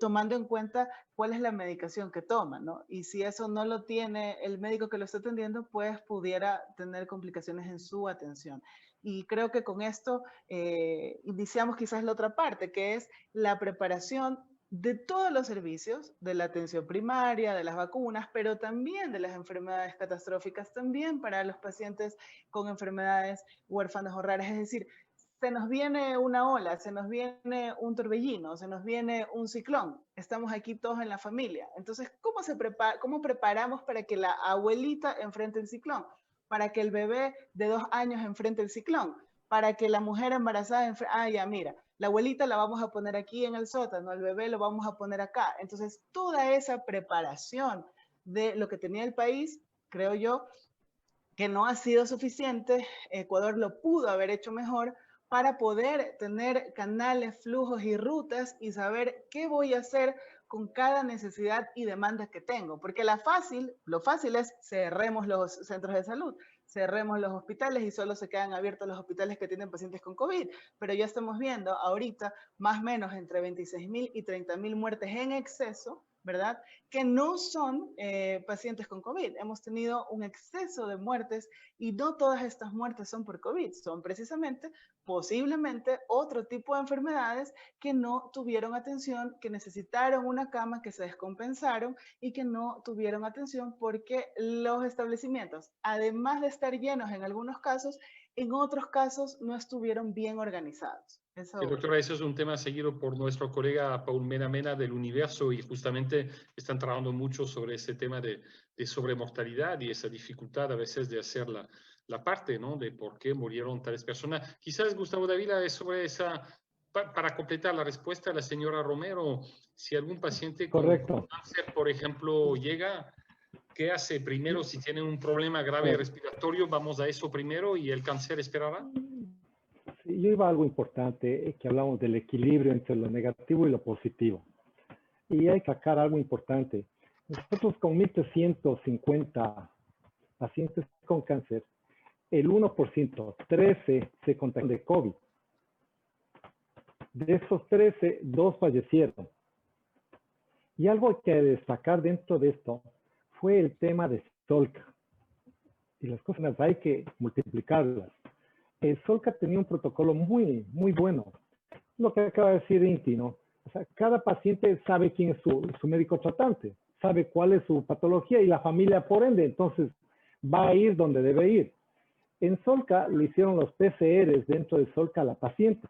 tomando en cuenta cuál es la medicación que toma, ¿no? Y si eso no lo tiene el médico que lo está atendiendo, pues pudiera tener complicaciones en su atención. Y creo que con esto iniciamos quizás la otra parte, que es la preparación de todos los servicios, de la atención primaria, de las vacunas, pero también de las enfermedades catastróficas, también para los pacientes con enfermedades huérfanas o raras. Es decir, se nos viene una ola, se nos viene un torbellino, se nos viene un ciclón. Estamos aquí todos en la familia. Entonces, ¿cómo preparamos para que la abuelita enfrente el ciclón? Para que el bebé de 2 años enfrente el ciclón? Para que la mujer embarazada ya mira, la abuelita la vamos a poner aquí en el sótano, el bebé lo vamos a poner acá. Entonces, toda esa preparación de lo que tenía el país, creo yo, que no ha sido suficiente. Ecuador lo pudo haber hecho mejor, para poder tener canales, flujos y rutas y saber qué voy a hacer con cada necesidad y demanda que tengo. Porque lo fácil es cerremos los centros de salud, cerremos los hospitales y solo se quedan abiertos los hospitales que tienen pacientes con COVID. Pero ya estamos viendo ahorita más o menos entre 26.000 y 30.000 muertes en exceso, ¿verdad? Que no son pacientes con COVID. Hemos tenido un exceso de muertes y no todas estas muertes son por COVID, son precisamente, posiblemente, otro tipo de enfermedades que no tuvieron atención, que necesitaron una cama, que se descompensaron y que no tuvieron atención porque los establecimientos, además de estar llenos en algunos casos, en otros casos no estuvieron bien organizados. Doctora, eso es un tema seguido por nuestro colega Paul Mena del Universo y justamente están trabajando mucho sobre ese tema de sobremortalidad y esa dificultad a veces de hacer la parte, ¿no? De por qué murieron tales personas. Quizás Gustavo Dávila es sobre esa, para completar la respuesta a la señora Romero, si algún paciente con cáncer, por ejemplo, llega, ¿qué hace primero? Si tiene un problema grave respiratorio, vamos a eso primero y el cáncer esperará. Yo iba a algo importante, que hablamos del equilibrio entre lo negativo y lo positivo. Y hay que sacar algo importante. Nosotros con 1.350 pacientes con cáncer, el 1%, 13 se contagiaron de COVID. De esos 13, 2 fallecieron. Y algo que destacar dentro de esto fue el tema de Solca. Y las cosas hay que multiplicarlas. Solca tenía un protocolo muy bueno. Lo que acaba de decir Inti, ¿no? O sea, cada paciente sabe quién es su médico tratante, sabe cuál es su patología y la familia por ende, entonces va a ir donde debe ir. En Solca lo hicieron los PCRs dentro de Solca a la paciente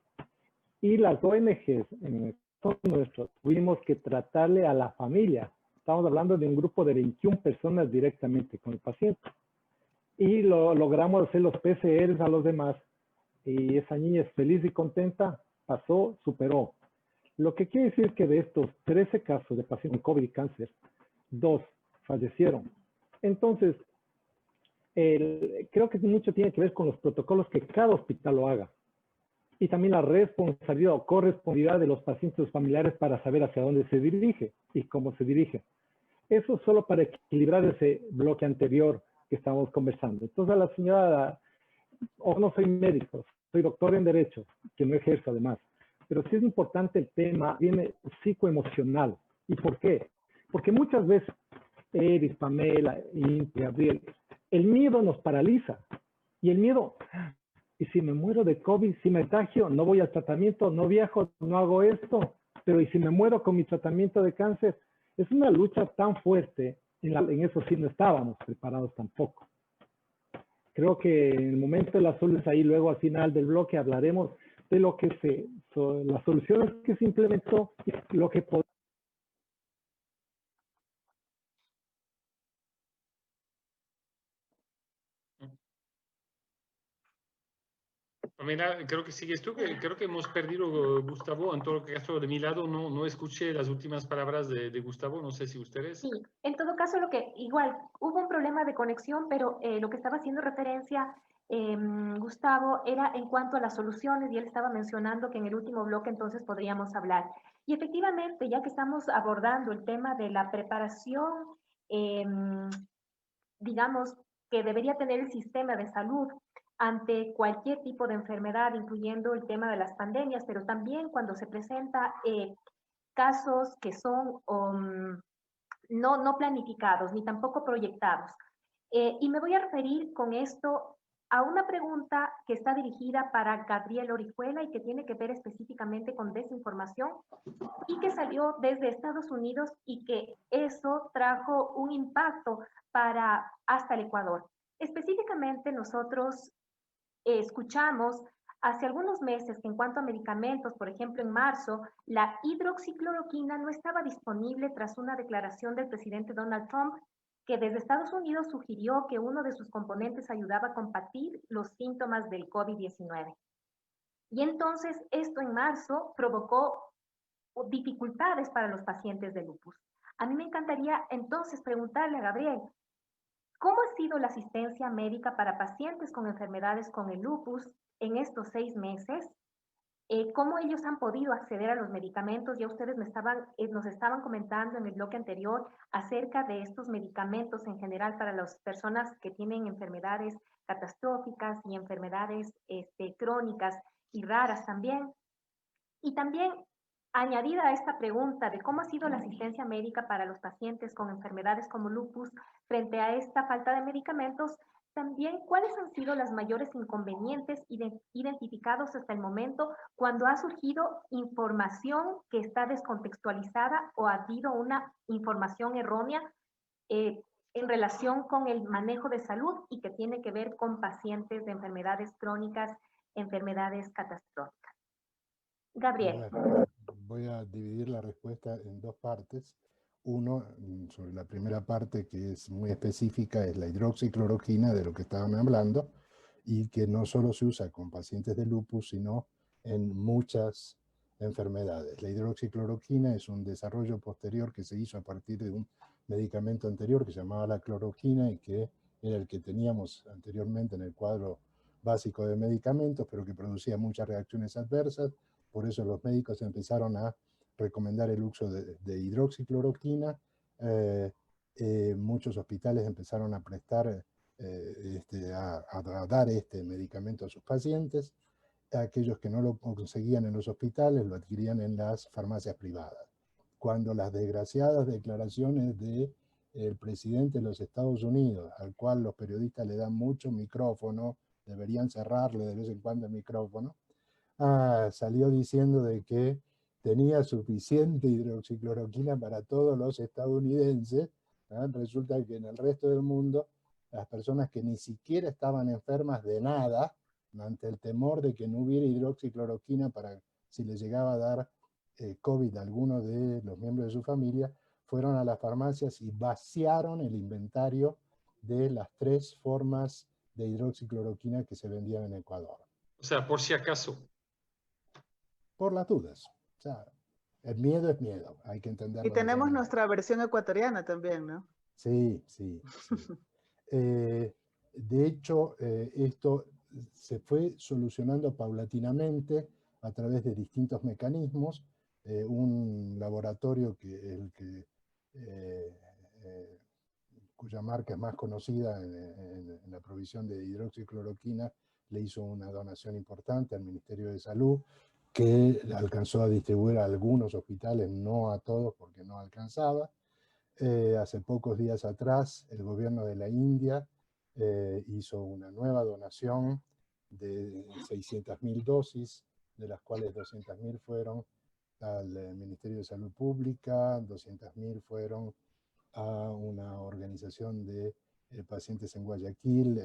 y las ONGs en son nuestros, tuvimos que tratarle a la familia. Estamos hablando de un grupo de 21 personas directamente con el paciente. Y logramos hacer los PCRs a los demás y esa niña es feliz y contenta, pasó, superó. Lo que quiere decir que de estos 13 casos de pacientes con COVID y cáncer, 2 fallecieron. Entonces, creo que mucho tiene que ver con los protocolos que cada hospital lo haga. Y también la responsabilidad o corresponsabilidad de los pacientes y los familiares para saber hacia dónde se dirige y cómo se dirige. Eso solo para equilibrar ese bloque anterior que estábamos conversando. Entonces, a la señora, no soy médico, soy doctor en Derecho, que no ejerzo además, pero sí es importante el tema viene psicoemocional. ¿Y por qué? Porque muchas veces, Eris, Pamela, Inti, Gabriel, el miedo nos paraliza. Y el miedo, y si me muero de COVID, si me contagio, no voy al tratamiento, no viajo, no hago esto, pero y si me muero con mi tratamiento de cáncer, es una lucha tan fuerte, en eso sí no estábamos preparados tampoco. Creo que en el momento de las soluciones, ahí luego al final del bloque hablaremos de lo que las soluciones que se implementó, lo que podemos. Mira, creo que sigues tú, que creo que hemos perdido Gustavo. En todo caso, de mi lado no escuché las últimas palabras de Gustavo, no sé si ustedes. Sí, en todo caso, igual hubo un problema de conexión, pero lo que estaba haciendo referencia Gustavo era en cuanto a las soluciones y él estaba mencionando que en el último bloque entonces podríamos hablar. Y efectivamente, ya que estamos abordando el tema de la preparación, digamos, que debería tener el sistema de salud ante cualquier tipo de enfermedad, incluyendo el tema de las pandemias, pero también cuando se presenta casos que son no planificados ni tampoco proyectados. Y me voy a referir con esto a una pregunta que está dirigida para Gabriel Orihuela y que tiene que ver específicamente con desinformación y que salió desde Estados Unidos y que eso trajo un impacto hasta el Ecuador. Específicamente nosotros escuchamos hace algunos meses que en cuanto a medicamentos, por ejemplo en marzo, la hidroxicloroquina no estaba disponible tras una declaración del presidente Donald Trump que desde Estados Unidos sugirió que uno de sus componentes ayudaba a combatir los síntomas del COVID-19. Y entonces esto en marzo provocó dificultades para los pacientes de lupus. A mí me encantaría entonces preguntarle a Gabriel, ¿cómo ha sido la asistencia médica para pacientes con enfermedades con el lupus en estos 6 meses? ¿Cómo ellos han podido acceder a los medicamentos? Ya ustedes nos estaban comentando en el bloque anterior acerca de estos medicamentos en general para las personas que tienen enfermedades catastróficas y enfermedades crónicas y raras también. Y también, añadida a esta pregunta de cómo ha sido la asistencia médica para los pacientes con enfermedades como lupus frente a esta falta de medicamentos, también cuáles han sido los mayores inconvenientes identificados hasta el momento cuando ha surgido información que está descontextualizada o ha habido una información errónea en relación con el manejo de salud y que tiene que ver con pacientes de enfermedades crónicas, enfermedades catastróficas. Gabriel. Voy a dividir la respuesta en dos partes. Uno, sobre la primera parte, que es muy específica, es la hidroxicloroquina, de lo que estaban hablando, y que no solo se usa con pacientes de lupus, sino en muchas enfermedades. La hidroxicloroquina es un desarrollo posterior que se hizo a partir de un medicamento anterior que se llamaba la cloroquina y que era el que teníamos anteriormente en el cuadro básico de medicamentos, pero que producía muchas reacciones adversas. Por eso los médicos empezaron a recomendar el uso de hidroxicloroquina. Muchos hospitales empezaron a prestar, a dar este medicamento a sus pacientes. Aquellos que no lo conseguían en los hospitales lo adquirían en las farmacias privadas. cuando las desgraciadas declaraciones del presidente de los Estados Unidos, al cual los periodistas le dan mucho micrófono, deberían cerrarle de vez en cuando el micrófono, salió diciendo de que tenía suficiente hidroxicloroquina para todos los estadounidenses. Resulta que en el resto del mundo, las personas que ni siquiera estaban enfermas de nada, ante el temor de que no hubiera hidroxicloroquina para si les llegaba a dar COVID a alguno de los miembros de su familia, fueron a las farmacias y vaciaron el inventario de las 3 formas de hidroxicloroquina que se vendían en Ecuador. O sea, por si acaso. Por las dudas. O sea, el miedo es miedo, hay que entenderlo. Y tenemos nuestra versión ecuatoriana también, ¿no? Sí, sí, sí. De hecho, esto se fue solucionando paulatinamente a través de distintos mecanismos. Un laboratorio cuya marca es más conocida en la provisión de hidroxicloroquina, le hizo una donación importante al Ministerio de Salud, que alcanzó a distribuir a algunos hospitales, no a todos porque no alcanzaba. Hace pocos días atrás, el gobierno de la India hizo una nueva donación de 600.000 dosis, de las cuales 200.000 fueron al Ministerio de Salud Pública, 200.000 fueron a una organización de pacientes en Guayaquil,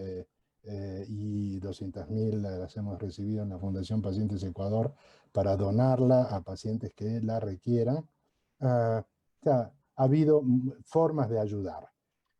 y 200.000 las hemos recibido en la Fundación Pacientes Ecuador para donarla a pacientes que la requieran. O sea, ha habido formas de ayudar.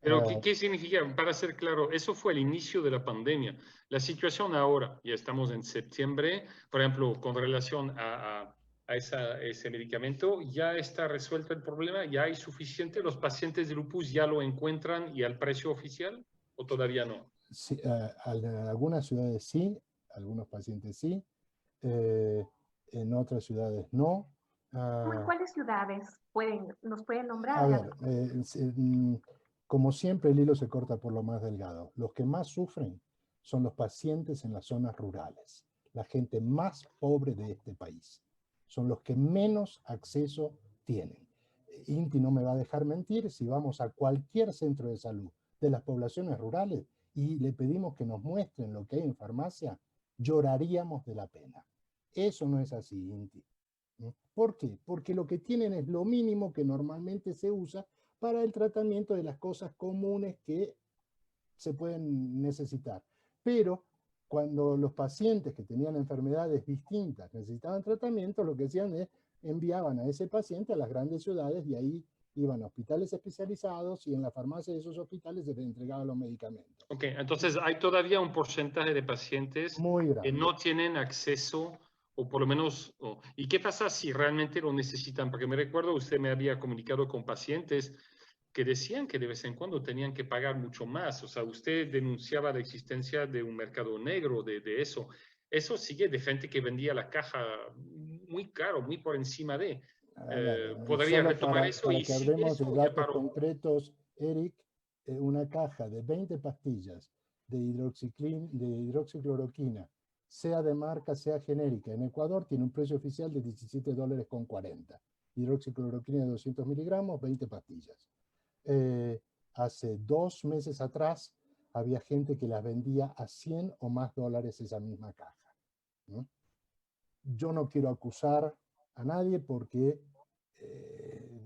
Pero, ¿qué significa? Para ser claro, eso fue el inicio de la pandemia. La situación ahora, ya estamos en septiembre, por ejemplo, con relación a ese medicamento, ¿ya está resuelto el problema? ¿Ya hay suficiente? ¿Los pacientes de lupus ya lo encuentran y al precio oficial? ¿O todavía no? Sí, en algunas ciudades sí, algunos pacientes sí, en otras ciudades no. ¿Cuáles ciudades nos pueden nombrar? A ver, como siempre el hilo se corta por lo más delgado. Los que más sufren son los pacientes en las zonas rurales, la gente más pobre de este país. Son los que menos acceso tienen. Inti no me va a dejar mentir, si vamos a cualquier centro de salud de las poblaciones rurales y le pedimos que nos muestren lo que hay en farmacia, lloraríamos de la pena. Eso no es así, Inti. ¿Por qué? Porque lo que tienen es lo mínimo que normalmente se usa para el tratamiento de las cosas comunes que se pueden necesitar. Pero cuando los pacientes que tenían enfermedades distintas necesitaban tratamiento, lo que hacían es enviaban a ese paciente a las grandes ciudades y ahí iban a hospitales especializados y en la farmacia de esos hospitales se les entregaban los medicamentos. Ok, entonces hay todavía un porcentaje de pacientes muy grande, que no tienen acceso, o por lo menos, ¿y qué pasa si realmente lo necesitan? Porque me recuerdo, usted me había comunicado con pacientes que decían que de vez en cuando tenían que pagar mucho más. O sea, usted denunciaba la existencia de un mercado negro de eso. Eso sigue de gente que vendía la caja muy caro, muy por encima de. ¿Podría retomar eso? Para y que hablemos de datos paró. concretos, Eric, una caja de 20 pastillas de hidroxicloroquina, sea de marca, sea genérica, en Ecuador tiene un precio oficial de $17.40. Hidroxicloroquina de 200 miligramos, 20 pastillas. Hace 2 meses atrás había gente que las vendía a $100 o más esa misma caja, ¿no? Yo no quiero acusar a nadie porque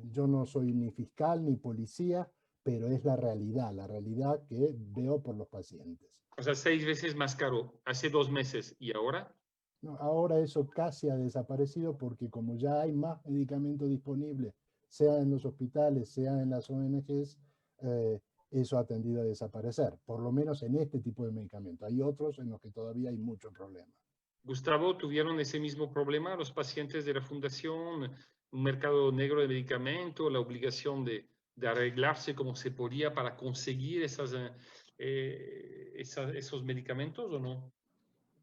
yo no soy ni fiscal ni policía, pero es la realidad que veo por los pacientes. O sea, 6 veces más caro hace 2 meses, ¿y ahora? No, ahora eso casi ha desaparecido porque como ya hay más medicamentos disponibles, sea en los hospitales, sea en las ONGs, eso ha tendido a desaparecer, por lo menos en este tipo de medicamentos. Hay otros en los que todavía hay mucho problema. Gustavo, ¿tuvieron ese mismo problema los pacientes de la fundación? Un mercado negro de medicamentos, la obligación de arreglarse como se podía para conseguir esos medicamentos, ¿o no?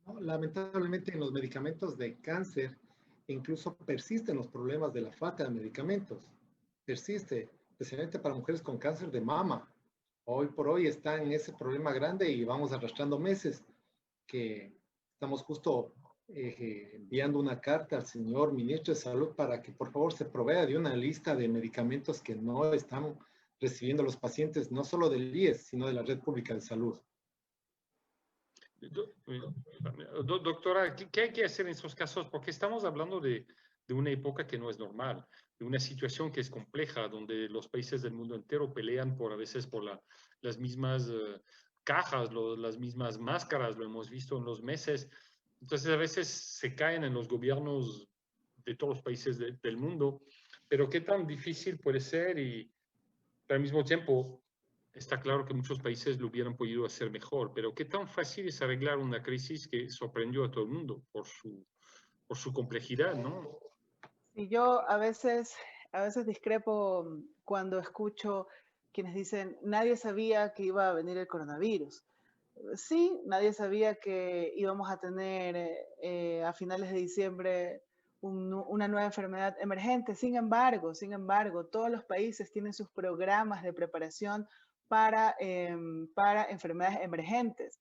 No, lamentablemente en los medicamentos de cáncer incluso persisten los problemas de la falta de medicamentos. Persiste, especialmente para mujeres con cáncer de mama. Hoy por hoy están en ese problema grande y vamos arrastrando meses que estamos justo enviando una carta al señor ministro de Salud para que por favor se provea de una lista de medicamentos que no están recibiendo los pacientes, no solo del IES, sino de la red pública de salud. Doctora, ¿qué hay que hacer en esos casos? Porque estamos hablando de una época que no es normal, de una situación que es compleja, donde los países del mundo entero pelean a veces por las mismas cajas, las mismas máscaras, lo hemos visto en los meses. Entonces a veces se caen en los gobiernos de todos los países del mundo, pero qué tan difícil puede ser y al mismo tiempo está claro que muchos países lo hubieran podido hacer mejor, pero qué tan fácil es arreglar una crisis que sorprendió a todo el mundo por su complejidad, ¿no? Y yo a veces discrepo cuando escucho quienes dicen, nadie sabía que iba a venir el coronavirus. Sí, nadie sabía que íbamos a tener a finales de diciembre una nueva enfermedad emergente. Sin embargo, todos los países tienen sus programas de preparación para enfermedades emergentes.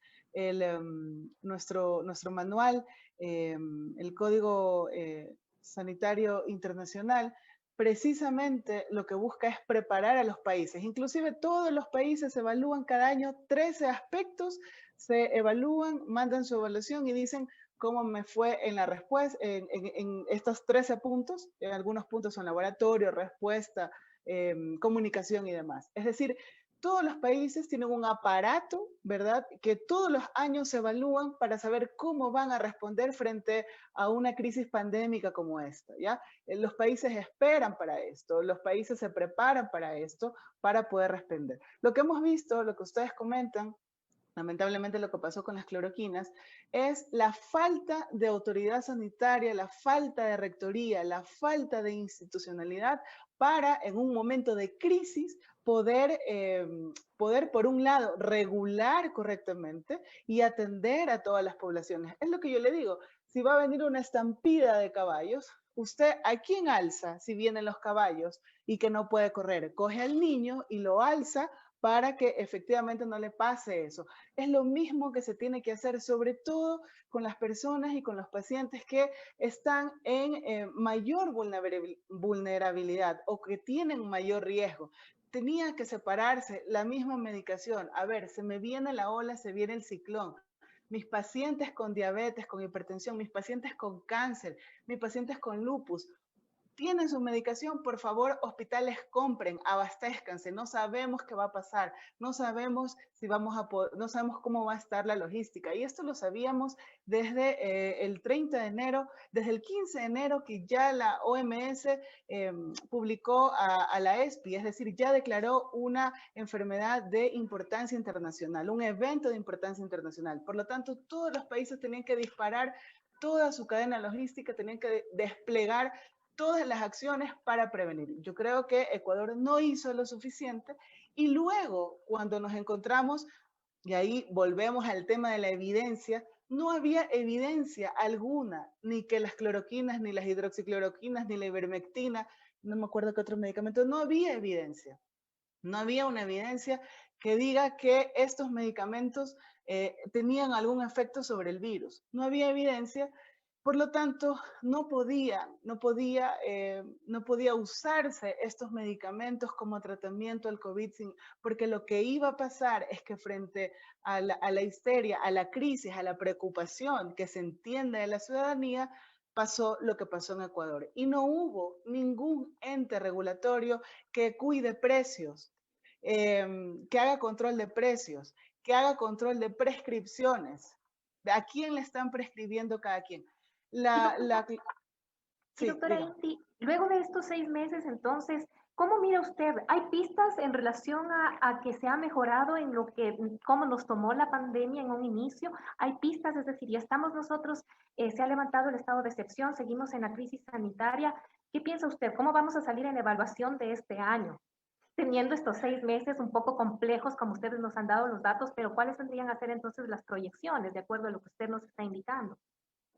Nuestro manual, el Código Sanitario Internacional, precisamente lo que busca es preparar a los países. Inclusive todos los países evalúan cada año 13 aspectos, se evalúan, mandan su evaluación y dicen cómo me fue en la respuesta, en estos 13 puntos. En algunos puntos son laboratorio, respuesta, comunicación y demás. Es decir, todos los países tienen un aparato, ¿verdad?, que todos los años se evalúan para saber cómo van a responder frente a una crisis pandémica como esta, ¿ya? Los países esperan para esto, los países se preparan para esto, para poder responder. Lo que hemos visto, lo que ustedes comentan, lamentablemente lo que pasó con las cloroquinas, es la falta de autoridad sanitaria, la falta de rectoría, la falta de institucionalidad para, en un momento de crisis, poder, por un lado, regular correctamente y atender a todas las poblaciones. Es lo que yo le digo, si va a venir una estampida de caballos, ¿usted a quién alza si vienen los caballos y que no puede correr? Coge al niño y lo alza para que efectivamente no le pase eso. Es lo mismo que se tiene que hacer, sobre todo con las personas y con los pacientes que están en mayor vulnerabilidad o que tienen mayor riesgo. Tenía que separarse la misma medicación. A ver, se me viene la ola, se viene el ciclón. Mis pacientes con diabetes, con hipertensión, mis pacientes con cáncer, mis pacientes con lupus, tienen su medicación, por favor, hospitales compren, abastézcanse. No sabemos qué va a pasar, no sabemos no sabemos cómo va a estar la logística. Y esto lo sabíamos desde el 30 de enero, desde el 15 de enero que ya la OMS publicó a la ESPI, es decir, ya declaró una enfermedad de importancia internacional, un evento de importancia internacional. Por lo tanto, todos los países tenían que disparar toda su cadena logística, tenían que desplegar todas las acciones para prevenir. Yo creo que Ecuador no hizo lo suficiente y luego cuando nos encontramos, y ahí volvemos al tema de la evidencia, no había evidencia alguna, ni que las cloroquinas, ni las hidroxicloroquinas, ni la ivermectina, no me acuerdo qué otro medicamento, no había evidencia. No había una evidencia que diga que estos medicamentos tenían algún efecto sobre el virus. No había evidencia. Por lo tanto, no podía usarse estos medicamentos como tratamiento al COVID, porque lo que iba a pasar es que frente a la histeria, a la crisis, a la preocupación que se entiende de la ciudadanía, pasó lo que pasó en Ecuador. Y no hubo ningún ente regulatorio que cuide precios, que haga control de precios, que haga control de prescripciones. ¿A quién le están prescribiendo cada quien? Sí, doctora Inti, luego de estos 6 meses, entonces, ¿cómo mira usted? ¿Hay pistas en relación a que se ha mejorado en cómo nos tomó la pandemia en un inicio? ¿Hay pistas? Es decir, ya estamos nosotros, se ha levantado el estado de excepción, seguimos en la crisis sanitaria. ¿Qué piensa usted? ¿Cómo vamos a salir en la evaluación de este año? Teniendo estos 6 meses un poco complejos, como ustedes nos han dado los datos, pero ¿cuáles vendrían a ser entonces las proyecciones, de acuerdo a lo que usted nos está indicando?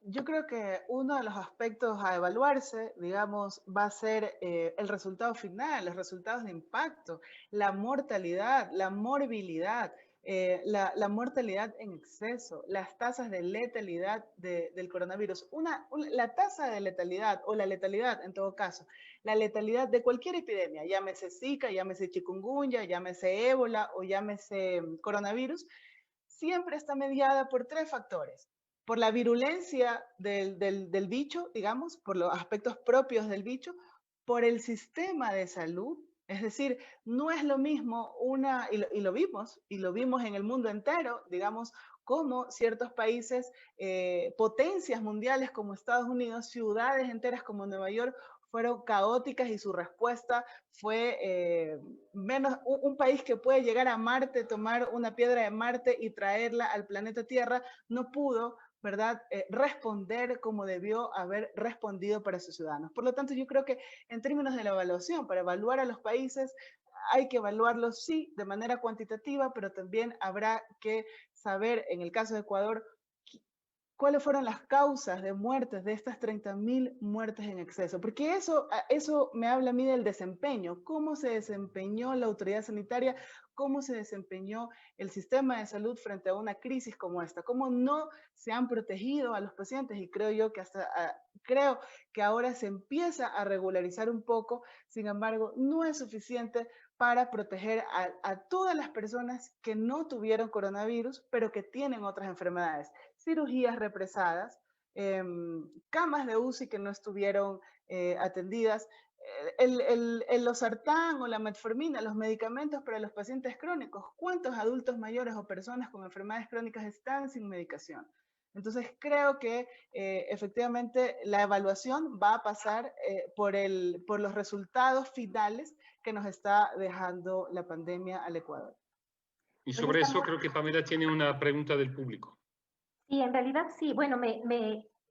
Yo creo que uno de los aspectos a evaluarse, digamos, va a ser el resultado final, los resultados de impacto, la mortalidad, la morbilidad. la mortalidad en exceso, las tasas de letalidad del coronavirus. La tasa de letalidad, o la letalidad en todo caso, la letalidad de cualquier epidemia, llámese Zika, llámese chikungunya, llámese ébola o llámese coronavirus, siempre está mediada por 3 factores. Por la virulencia del bicho, digamos, por los aspectos propios del bicho, por el sistema de salud. Es decir, no es lo mismo y lo vimos en el mundo entero, digamos, como ciertos países, potencias mundiales como Estados Unidos, ciudades enteras como Nueva York, fueron caóticas y su respuesta fue un país que puede llegar a Marte, tomar una piedra de Marte y traerla al planeta Tierra, no pudo, ¿verdad?, responder como debió haber respondido para sus ciudadanos. Por lo tanto, yo creo que en términos de la evaluación, para evaluar a los países, hay que evaluarlos, sí, de manera cuantitativa, pero también habrá que saber, en el caso de Ecuador, cuáles fueron las causas de muertes, de estas 30.000 muertes en exceso. Porque eso me habla a mí del desempeño, cómo se desempeñó la autoridad sanitaria, cómo se desempeñó el sistema de salud frente a una crisis como esta, cómo no se han protegido a los pacientes, y creo yo que creo que ahora se empieza a regularizar un poco. Sin embargo, no es suficiente para proteger a todas las personas que no tuvieron coronavirus, pero que tienen otras enfermedades. Cirugías represadas, camas de UCI que no estuvieron atendidas, el losartán o la metformina, los medicamentos para los pacientes crónicos. ¿Cuántos adultos mayores o personas con enfermedades crónicas están sin medicación? Entonces creo que efectivamente la evaluación va a pasar por los resultados finales que nos está dejando la pandemia al Ecuador. Y sobre eso creo que Pamela tiene una pregunta del público. Sí, en realidad sí. Bueno,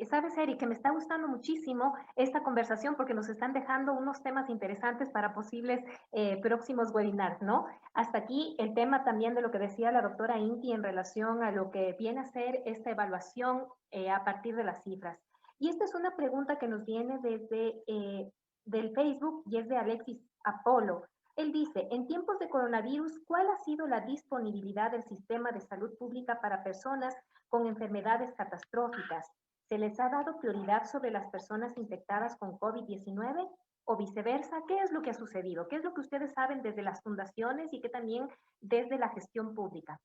sabes, Eric, que me está gustando muchísimo esta conversación porque nos están dejando unos temas interesantes para posibles próximos webinars, ¿no? Hasta aquí el tema también de lo que decía la doctora Inti en relación a lo que viene a ser esta evaluación a partir de las cifras. Y esta es una pregunta que nos viene desde del Facebook y es de Alexis Apolo. Él dice, en tiempos de coronavirus, ¿cuál ha sido la disponibilidad del sistema de salud pública para personas con enfermedades catastróficas? ¿Se les ha dado prioridad sobre las personas infectadas con COVID-19 o viceversa? ¿Qué es lo que ha sucedido? ¿Qué es lo que ustedes saben desde las fundaciones y que también desde la gestión pública?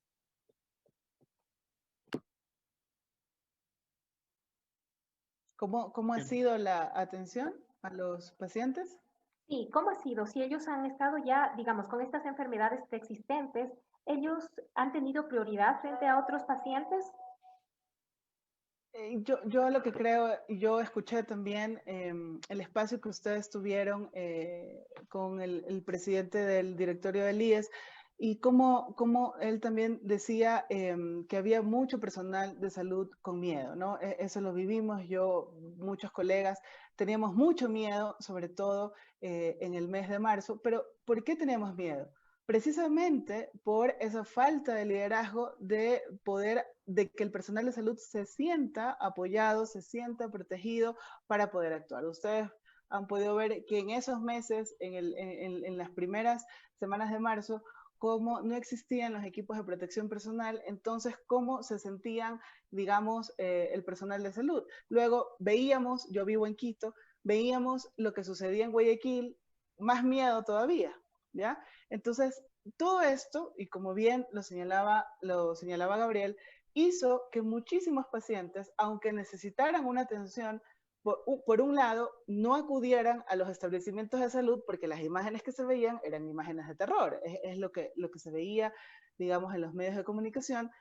¿Cómo ha sido la atención a los pacientes? Sí, ¿cómo ha sido? Si ellos han estado ya, digamos, con estas enfermedades preexistentes, ¿ellos han tenido prioridad frente a otros pacientes? Yo lo que creo, y yo escuché también el espacio que ustedes tuvieron con el presidente del directorio del IES, y cómo él también decía que había mucho personal de salud con miedo, ¿no? Eso lo vivimos, muchos colegas, teníamos mucho miedo, sobre todo en el mes de marzo, pero ¿por qué teníamos miedo? Precisamente por esa falta de liderazgo de que el personal de salud se sienta apoyado, se sienta protegido para poder actuar. Ustedes han podido ver que en esos meses, en las primeras semanas de marzo, cómo no existían los equipos de protección personal, entonces cómo se sentían, digamos, el personal de salud. Luego veíamos, yo vivo en Quito, veíamos lo que sucedía en Guayaquil, más miedo todavía, ¿ya? Entonces, todo esto, y como bien lo señalaba Gabriel, hizo que muchísimos pacientes, aunque necesitaran una atención, por un lado, no acudieran a los establecimientos de salud porque las imágenes que se veían eran imágenes de terror, es lo que se veía, digamos, en los medios de comunicación.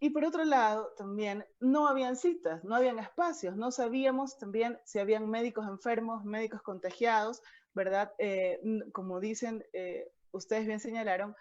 Y por otro lado, también no habían citas, no habían espacios, no sabíamos también si habían médicos enfermos, médicos contagiados, ¿verdad? Como dicen, ustedes bien señalaron,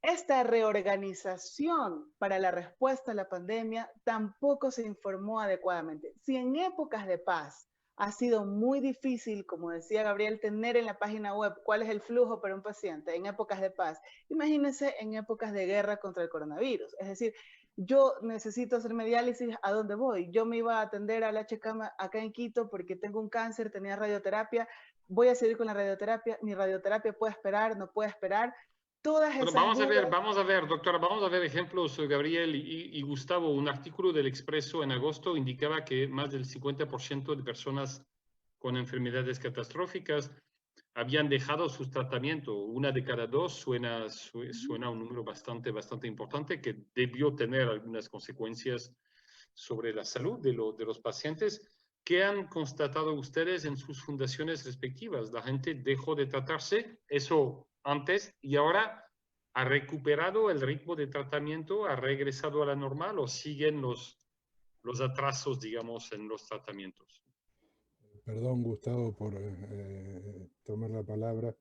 esta reorganización para la respuesta a la pandemia tampoco se informó adecuadamente. Si en épocas de paz ha sido muy difícil, como decía Gabriel, tener en la página web cuál es el flujo para un paciente en épocas de paz, imagínense en épocas de guerra contra el coronavirus. Es decir, yo necesito hacerme diálisis, ¿a dónde voy? Yo me iba a atender al HCAM acá en Quito porque tengo un cáncer, tenía radioterapia, voy a seguir con la radioterapia, mi radioterapia puede esperar, no puede esperar. todas Bueno, esas dudas. vamos a ver, doctora, vamos a ver ejemplos, Gabriel y Gustavo. Un artículo del Expreso en agosto indicaba que más del 50% de personas con enfermedades catastróficas habían dejado su tratamiento. Una de cada dos suena un número bastante importante que debió tener algunas consecuencias sobre la salud de los pacientes. ¿Qué han constatado ustedes en sus fundaciones respectivas? ¿La gente dejó de tratarse eso antes y ahora ha recuperado el ritmo de tratamiento, ha regresado a la normal o siguen los atrasos, digamos, en los tratamientos? Perdón, Gustavo, por tomar la palabra.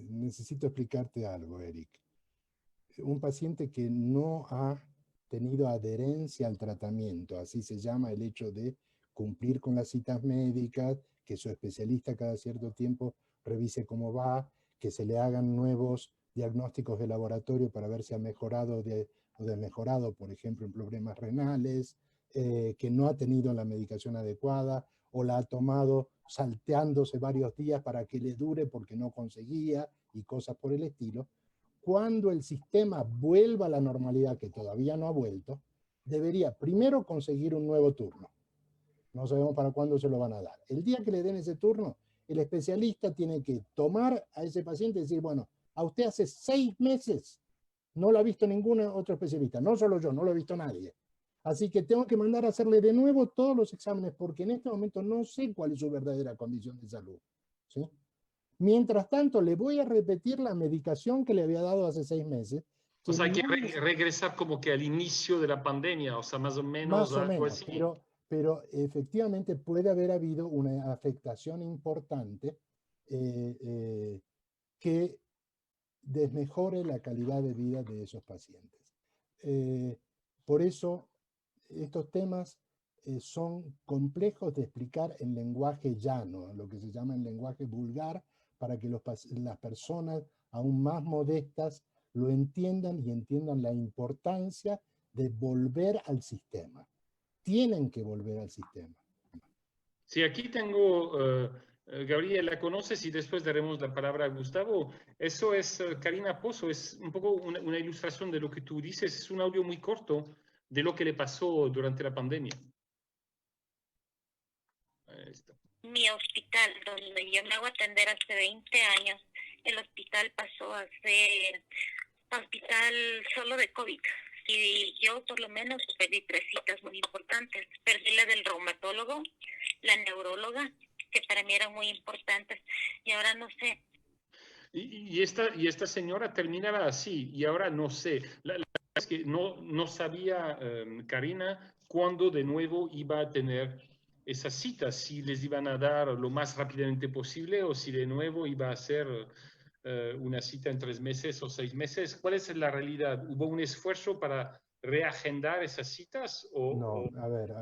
Necesito explicarte algo, Eric. Un paciente que no ha tenido adherencia al tratamiento, así se llama el hecho de cumplir con las citas médicas, que su especialista cada cierto tiempo revise cómo va, que se le hagan nuevos diagnósticos de laboratorio para ver si ha mejorado o desmejorado, por ejemplo, en problemas renales, que no ha tenido la medicación adecuada o la ha tomado salteándose varios días para que le dure porque no conseguía y cosas por el estilo. Cuando el sistema vuelva a la normalidad, que todavía no ha vuelto, debería primero conseguir un nuevo turno. No sabemos para cuándo se lo van a dar. El día que le den ese turno, el especialista tiene que tomar a ese paciente y decir, bueno, a usted hace 6 meses no lo ha visto ningún otro especialista, no solo yo, no lo ha visto nadie. Así que tengo que mandar a hacerle de nuevo todos los exámenes porque en este momento no sé cuál es su verdadera condición de salud. ¿Sí? Mientras tanto, le voy a repetir la medicación que le había dado hace 6 meses. O sea, hay que regresar como que al inicio de la pandemia, o sea, más o menos. Más o menos, pero efectivamente puede haber habido una afectación importante que desmejore la calidad de vida de esos pacientes. Por eso, estos temas son complejos de explicar en lenguaje llano, lo que se llama en lenguaje vulgar, para que las personas aún más modestas lo entiendan y entiendan la importancia de volver al sistema. Tienen que volver al sistema. Sí, aquí tengo, Gabriel, la conoces y después daremos la palabra a Gustavo. Eso es Karina Pozo, es un poco una ilustración de lo que tú dices, es un audio muy corto de lo que le pasó durante la pandemia. Ahí está. Mi hospital, donde yo me hago atender hace 20 años, el hospital pasó a ser hospital solo de COVID. Y yo por lo menos perdí 3 citas muy importantes. Perdí la del reumatólogo, la neuróloga, que para mí eran muy importantes. Y ahora no sé. Y esta señora terminaba así, y ahora no sé. La es que no sabía, Karina, cuándo de nuevo iba a tener esas citas, si les iban a dar lo más rápidamente posible o si de nuevo iba a ser una cita en 3 meses o 6 meses. ¿Cuál es la realidad? ¿Hubo un esfuerzo para reagendar esas citas? No, a ver,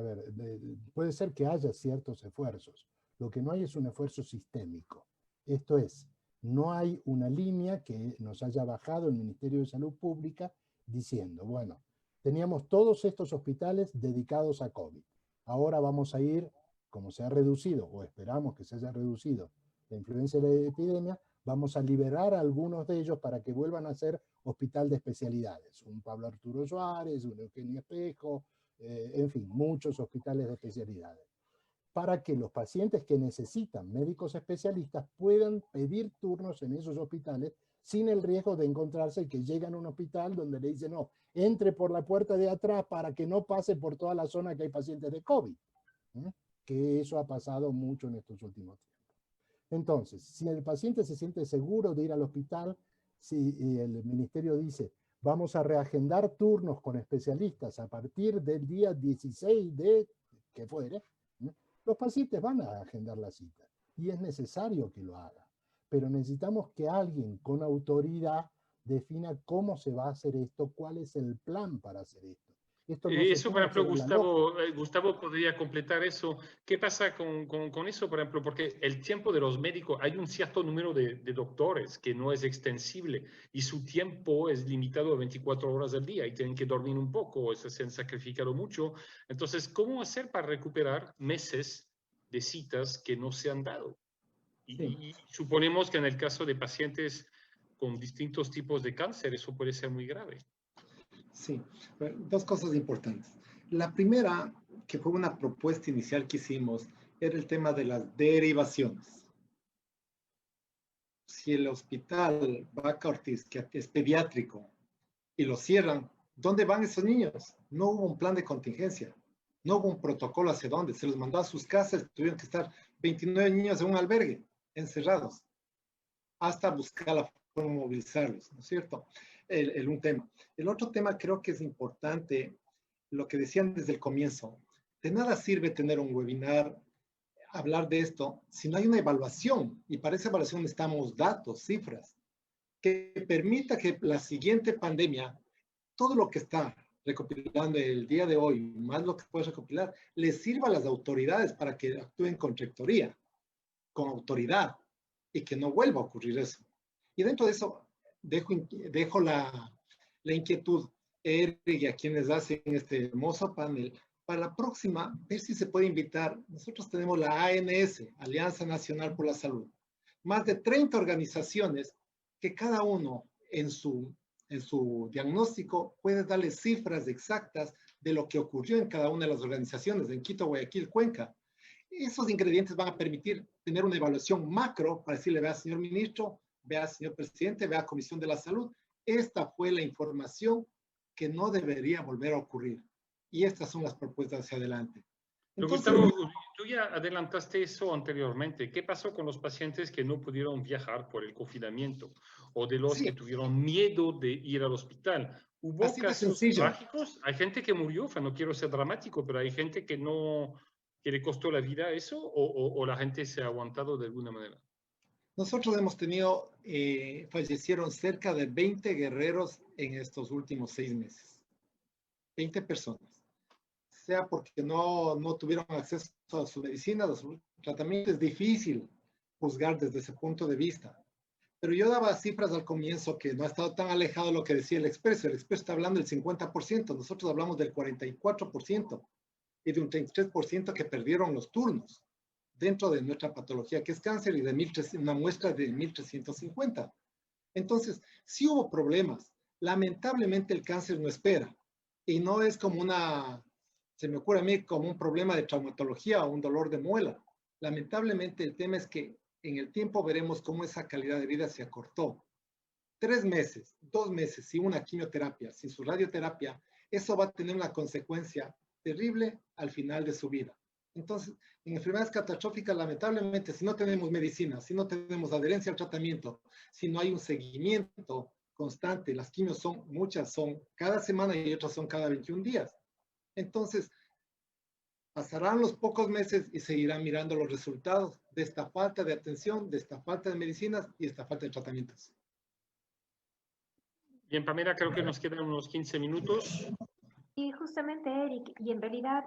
puede ser que haya ciertos esfuerzos. Lo que no hay es un esfuerzo sistémico. Esto es, no hay una línea que nos haya bajado el Ministerio de Salud Pública diciendo, bueno, teníamos todos estos hospitales dedicados a COVID. Ahora vamos a ir, como se ha reducido, o esperamos que se haya reducido la influencia de la epidemia, vamos a liberar a algunos de ellos para que vuelvan a ser hospital de especialidades. Un Pablo Arturo Suárez, un Eugenio Espejo, en fin, muchos hospitales de especialidades. Para que los pacientes que necesitan médicos especialistas puedan pedir turnos en esos hospitales sin el riesgo de encontrarse que llegan a un hospital donde le dicen, no, entre por la puerta de atrás para que no pase por toda la zona que hay pacientes de COVID. Que eso ha pasado mucho en estos últimos tiempos. Entonces, si el paciente se siente seguro de ir al hospital, si el ministerio dice, vamos a reagendar turnos con especialistas a partir del día 16 de que fuere, los pacientes van a agendar la cita y es necesario que lo haga. Pero necesitamos que alguien con autoridad defina cómo se va a hacer esto, cuál es el plan para hacer esto. Esto no eso, por ejemplo, Gustavo podría completar eso. ¿Qué pasa con eso, por ejemplo? Porque el tiempo de los médicos, hay un cierto número de doctores que no es extensible y su tiempo es limitado a 24 horas al día y tienen que dormir un poco, se han sacrificado mucho. Entonces, ¿cómo hacer para recuperar meses de citas que no se han dado? Y suponemos que en el caso de pacientes con distintos tipos de cáncer, eso puede ser muy grave. Sí, dos cosas importantes. La primera, que fue una propuesta inicial que hicimos, era el tema de las derivaciones. Si el hospital Vaca Ortiz, que es pediátrico, y lo cierran, ¿dónde van esos niños? No hubo un plan de contingencia, no hubo un protocolo hacia dónde, se los mandó a sus casas, tuvieron que estar 29 niños en un albergue, encerrados, hasta buscar la forma de movilizarlos, ¿no es cierto? Un tema. El otro tema creo que es importante, lo que decían desde el comienzo, de nada sirve tener un webinar, hablar de esto, si no hay una evaluación, y para esa evaluación necesitamos datos, cifras, que permita que la siguiente pandemia, todo lo que está recopilando el día de hoy, más lo que puedes recopilar, les sirva a las autoridades para que actúen con trayectoria, con autoridad, y que no vuelva a ocurrir eso. Y dentro de eso, dejo la inquietud, Eric, y a quienes hacen este hermoso panel, para la próxima, ver si se puede invitar. Nosotros tenemos la ANS, Alianza Nacional por la Salud, más de 30 organizaciones que cada uno en su diagnóstico puede darle cifras exactas de lo que ocurrió en cada una de las organizaciones, en Quito, Guayaquil, Cuenca. Esos ingredientes van a permitir tener una evaluación macro para decirle, vea, señor ministro, vea, señor presidente, vea, Comisión de la Salud, esta fue la información que no debería volver a ocurrir. Y estas son las propuestas hacia adelante. Entonces, Gustavo, tú ya adelantaste eso anteriormente. ¿Qué pasó con los pacientes que no pudieron viajar por el confinamiento o de los que tuvieron miedo de ir al hospital? ¿Hubo casos trágicos? Hay gente que murió, no quiero ser dramático, pero hay gente que le costó la vida eso o la gente se ha aguantado de alguna manera. Nosotros hemos tenido, fallecieron cerca de 20 guerreros en estos últimos 6 meses. 20 personas. Sea porque no tuvieron acceso a su medicina, a su tratamiento, es difícil juzgar desde ese punto de vista. Pero yo daba cifras al comienzo que no ha estado tan alejado de lo que decía el Expreso. El Expreso está hablando del 50%, nosotros hablamos del 44% y de un 33% que perdieron los turnos dentro de nuestra patología, que es cáncer, y de una muestra de 1.350. Entonces, sí hubo problemas. Lamentablemente el cáncer no espera y no es como se me ocurre a mí como un problema de traumatología o un dolor de muela. Lamentablemente el tema es que en el tiempo veremos cómo esa calidad de vida se acortó. 3 meses, 2 meses sin una quimioterapia, sin su radioterapia, eso va a tener una consecuencia terrible al final de su vida. Entonces, en enfermedades catastróficas, lamentablemente, si no tenemos medicina, si no tenemos adherencia al tratamiento, si no hay un seguimiento constante, las quimios muchas son cada semana y otras son cada 21 días. Entonces, pasarán los pocos meses y seguirán mirando los resultados de esta falta de atención, de esta falta de medicinas y esta falta de tratamientos. Bien, Pamela, creo que nos quedan unos 15 minutos. Y justamente, Eric, y en realidad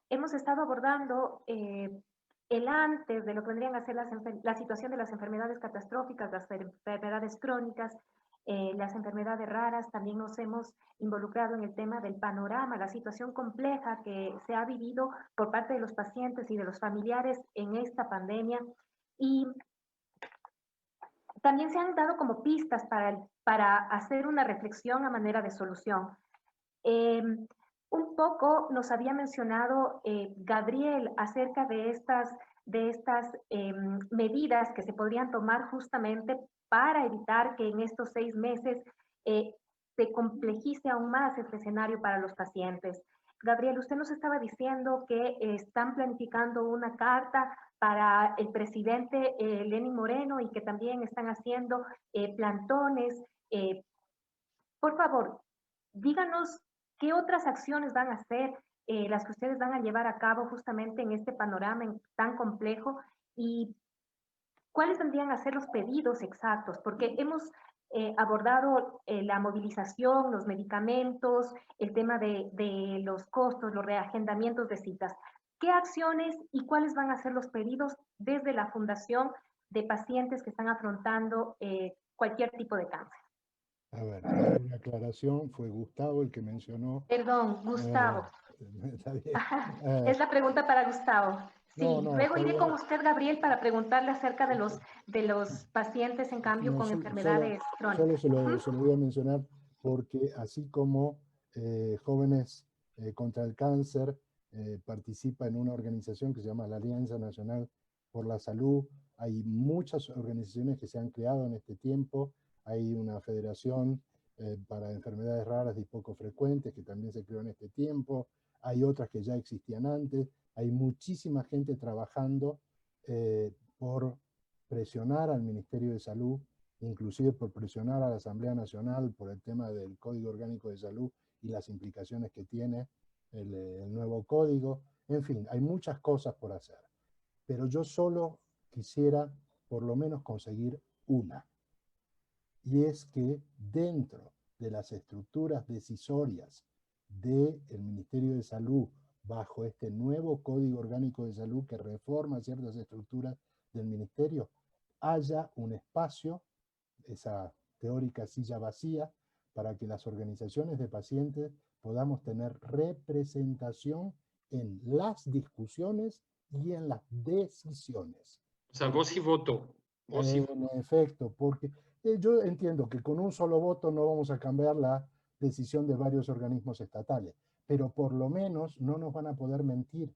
hemos estado abordando el antes de lo que vendrían a ser la situación de las enfermedades catastróficas, las enfermedades crónicas, las enfermedades raras. También nos hemos involucrado en el tema del panorama, la situación compleja que se ha vivido por parte de los pacientes y de los familiares en esta pandemia. Y también se han dado como pistas para hacer una reflexión a manera de solución. Un poco nos había mencionado Gabriel acerca de estas medidas que se podrían tomar justamente para evitar que en estos 6 meses se complejice aún más este escenario para los pacientes. Gabriel, usted nos estaba diciendo que están planificando una carta para el presidente Lenín Moreno y que también están haciendo plantones. Por favor, díganos qué otras acciones van a hacer, las que ustedes van a llevar a cabo justamente en este panorama tan complejo, y cuáles vendrían a ser los pedidos exactos, porque hemos abordado la movilización, los medicamentos, el tema de los costos, los reagendamientos de citas. ¿Qué acciones y cuáles van a ser los pedidos desde la Fundación de pacientes que están afrontando cualquier tipo de cáncer? A ver, una aclaración, fue Gustavo el que mencionó. Perdón, Gustavo. Está bien. Es la pregunta para Gustavo. Sí, No, luego iré con Javier, usted, Gabriel, para preguntarle acerca de los pacientes, en cambio, no, con solo, enfermedades solo crónicas. se lo voy a mencionar porque así como Jóvenes contra el Cáncer participa en una organización que se llama la Alianza Nacional por la Salud, hay muchas organizaciones que se han creado en este tiempo, hay una federación para enfermedades raras y poco frecuentes que también se creó en este tiempo, hay otras que ya existían antes, hay muchísima gente trabajando por presionar al Ministerio de Salud, inclusive por presionar a la Asamblea Nacional por el tema del Código Orgánico de Salud y las implicaciones que tiene el nuevo código. En fin, hay muchas cosas por hacer, pero yo solo quisiera por lo menos conseguir una, y es que dentro de las estructuras decisorias del Ministerio de Salud, bajo este nuevo Código Orgánico de Salud que reforma ciertas estructuras del Ministerio, haya un espacio, esa teórica silla vacía, para que las organizaciones de pacientes podamos tener representación en las discusiones y en las decisiones. O sea, voz y voto. Voz y voto. En efecto, porque yo entiendo que con un solo voto no vamos a cambiar la decisión de varios organismos estatales, pero por lo menos no nos van a poder mentir,